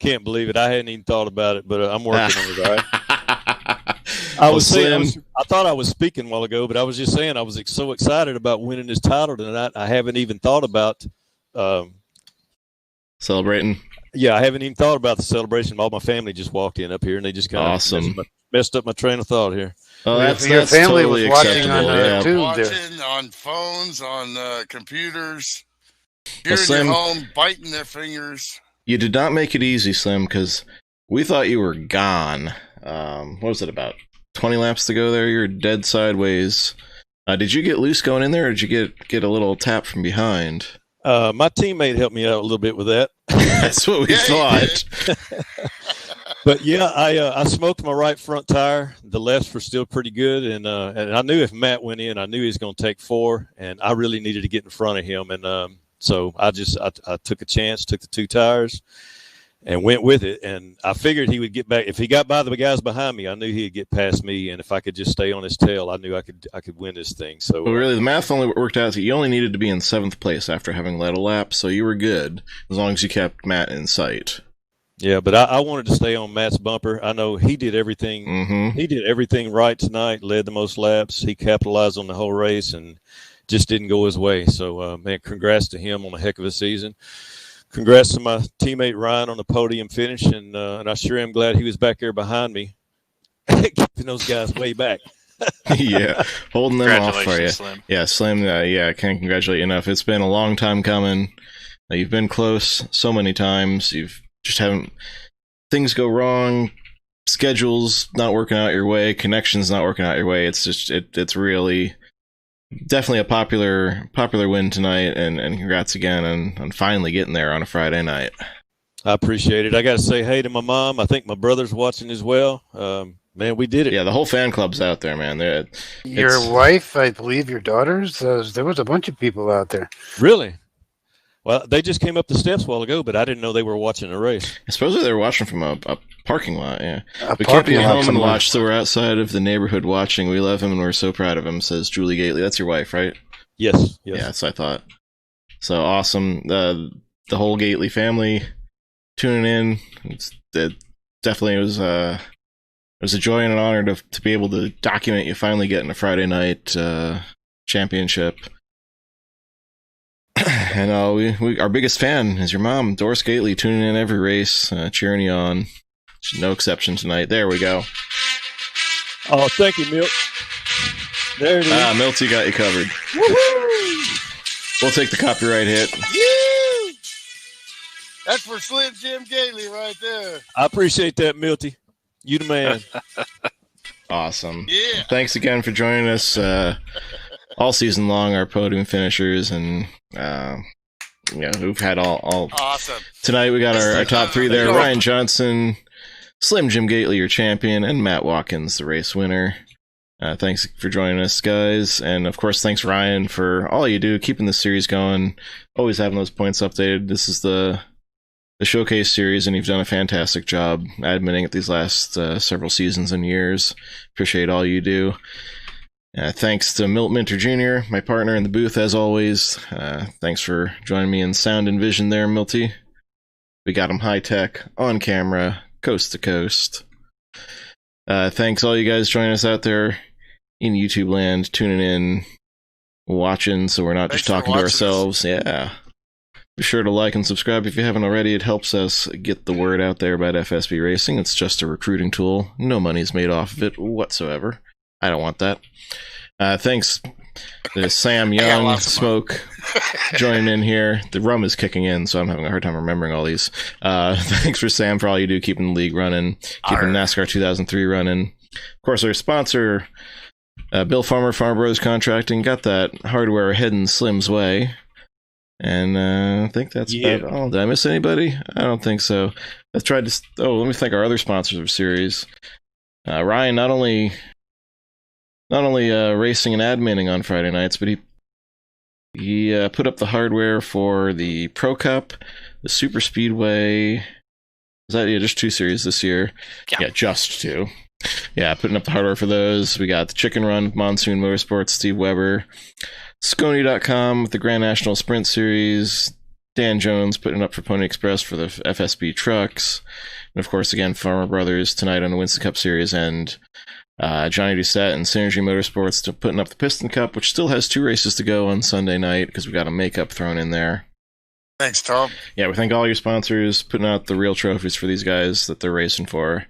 Can't believe it. I hadn't even thought about it, but I'm working on it, all right? I thought I was speaking a while ago, but I was just saying I was so excited about winning this title tonight. I haven't even thought about celebrating. Yeah, I haven't even thought about the celebration. All my family just walked in up here, and they just kind of messed up my train of thought here. Oh, your family totally was watching on acceptable. Watching on phones, on computers, here in your home, biting their fingers. You did not make it easy, Slim, because we thought you were gone. What was it, about 20 laps to go there? You're dead sideways. Did you get loose going in there, or did you get a little tap from behind? My teammate helped me out a little bit with that. That's what we thought. But yeah, I smoked my right front tire. The lefts were still pretty good, and I knew if Matt went in, I knew he was going to take 4, and I really needed to get in front of him. And So I took a chance, took the 2 tires, and went with it. And I figured he would get back. If he got by the guys behind me, I knew he'd get past me. And if I could just stay on his tail, I knew I could win this thing. So well, really, the math only worked out that you only needed to be in 7th place after having led a lap, so you were good as long as you kept Matt in sight. Yeah, but I wanted to stay on Matt's bumper. I know he did everything. Mm-hmm. He did everything right tonight. Led the most laps. He capitalized on the whole race and just didn't go his way. So, man, congrats to him on a heck of a season. Congrats to my teammate Ryan on the podium finish, and I sure am glad he was back there behind me, keeping those guys way back. Yeah, holding them off for you. Slim. Yeah, Slim. I can't congratulate you enough. It's been a long time coming. You've been close so many times. You've just haven't. Things go wrong. Schedules not working out your way. Connections not working out your way. It's just it's really. Definitely a popular win tonight, and congrats again on finally getting there on a Friday night. I appreciate it. I got to say hey to my mom. I think my brother's watching as well. Man, we did it. Yeah, the whole fan club's out there, man. Your wife, I believe, your daughters. There was a bunch of people out there. Really? Well, they just came up the steps a while ago, but I didn't know they were watching the race. Supposedly they were watching from a parking lot, yeah. We can't parking be lot home and somewhere. watch, so we're outside of the neighborhood watching. We love him and we're so proud of him, says Julie Gately. That's your wife, right? Yes. Yeah, that's what I thought. So awesome. The whole Gately family tuning in. It definitely was a joy and an honor to be able to document you finally getting a Friday night championship. And we our biggest fan is your mom, Doris Gately, tuning in every race, cheering you on. No exception tonight. There we go. Oh, thank you, Milt. There it is. Milty got you covered. Woohoo! We'll take the copyright hit. Yeah! That's for Slim Jim Gately right there. I appreciate that, Milty. You the man. Awesome. Yeah. Thanks again for joining us all season long, our podium finishers, and we've had all Awesome. tonight. We got our top 3 there. Ryan Johnson, Slim Jim Gately, your champion, and Matt Watkins, the race winner. Thanks for joining us, guys. And, of course, thanks, Ryan, for all you do, keeping the series going, always having those points updated. This is the Showcase series, and you've done a fantastic job admitting it these last several seasons and years. Appreciate all you do. Thanks to Milt Minter Jr., my partner in the booth, as always. Thanks for joining me in sound and vision there, Milty. We got him high-tech, on camera, coast to coast. Thanks all you guys joining us out there in YouTube land, tuning in, watching, so we're not Thanks just talking to for watching ourselves. Yeah. Be sure to like and subscribe if you haven't already. It helps us get the word out there about FSB Racing. It's just a recruiting tool. No money's made off of it whatsoever. I don't want that. Thanks to Sam Young, Smoke, joining in here. The rum is kicking in, so I'm having a hard time remembering all these. Thanks for Sam for all you do, keeping the league running, keeping NASCAR 2003 running. Of course, our sponsor, Bill Farmer, Farmer Brothers Contracting, got that hardware heading Slim's way. And I think that's about all. Did I miss anybody? I don't think so. I've tried to... let me thank our other sponsors of the series. Ryan, not only racing and adminning on Friday nights, but he put up the hardware for the Pro Cup, the Super Speedway. Is that just 2 series this year? Yeah, just 2. Yeah, putting up the hardware for those. We got the Chicken Run, Monsoon Motorsports, Steve Weber, Scony.com with the Grand National Sprint Series, Dan Jones putting up for Pony Express for the FSB trucks, and of course, again, Farmer Brothers tonight on the Winston Cup Series, and Johnny Doucette and Synergy Motorsports putting up the Piston Cup, which still has 2 races to go on Sunday night because we got a makeup thrown in there. Thanks, Tom. Yeah, we thank all your sponsors putting out the real trophies for these guys that they're racing for.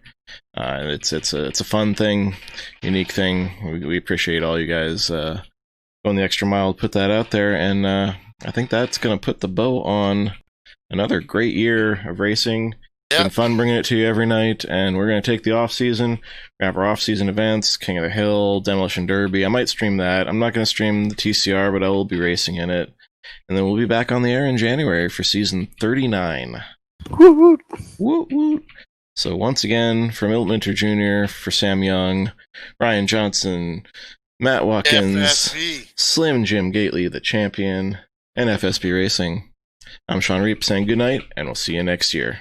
It's a fun thing, unique thing. We appreciate all you guys going the extra mile to put that out there, and I think that's going to put the bow on another great year of racing. It's been fun bringing it to you every night, and we're going to take the off-season. We're going to have our off-season events, King of the Hill, Demolition Derby. I might stream that. I'm not going to stream the TCR, but I will be racing in it. And then we'll be back on the air in January for season 39. Woot woot. Woot woot. So once again, for Milt Minter Jr., for Sam Young, Ryan Johnson, Matt Watkins, FSB. Slim Jim Gately, the champion, and FSB Racing. I'm Shawn Reap saying good night, and we'll see you next year.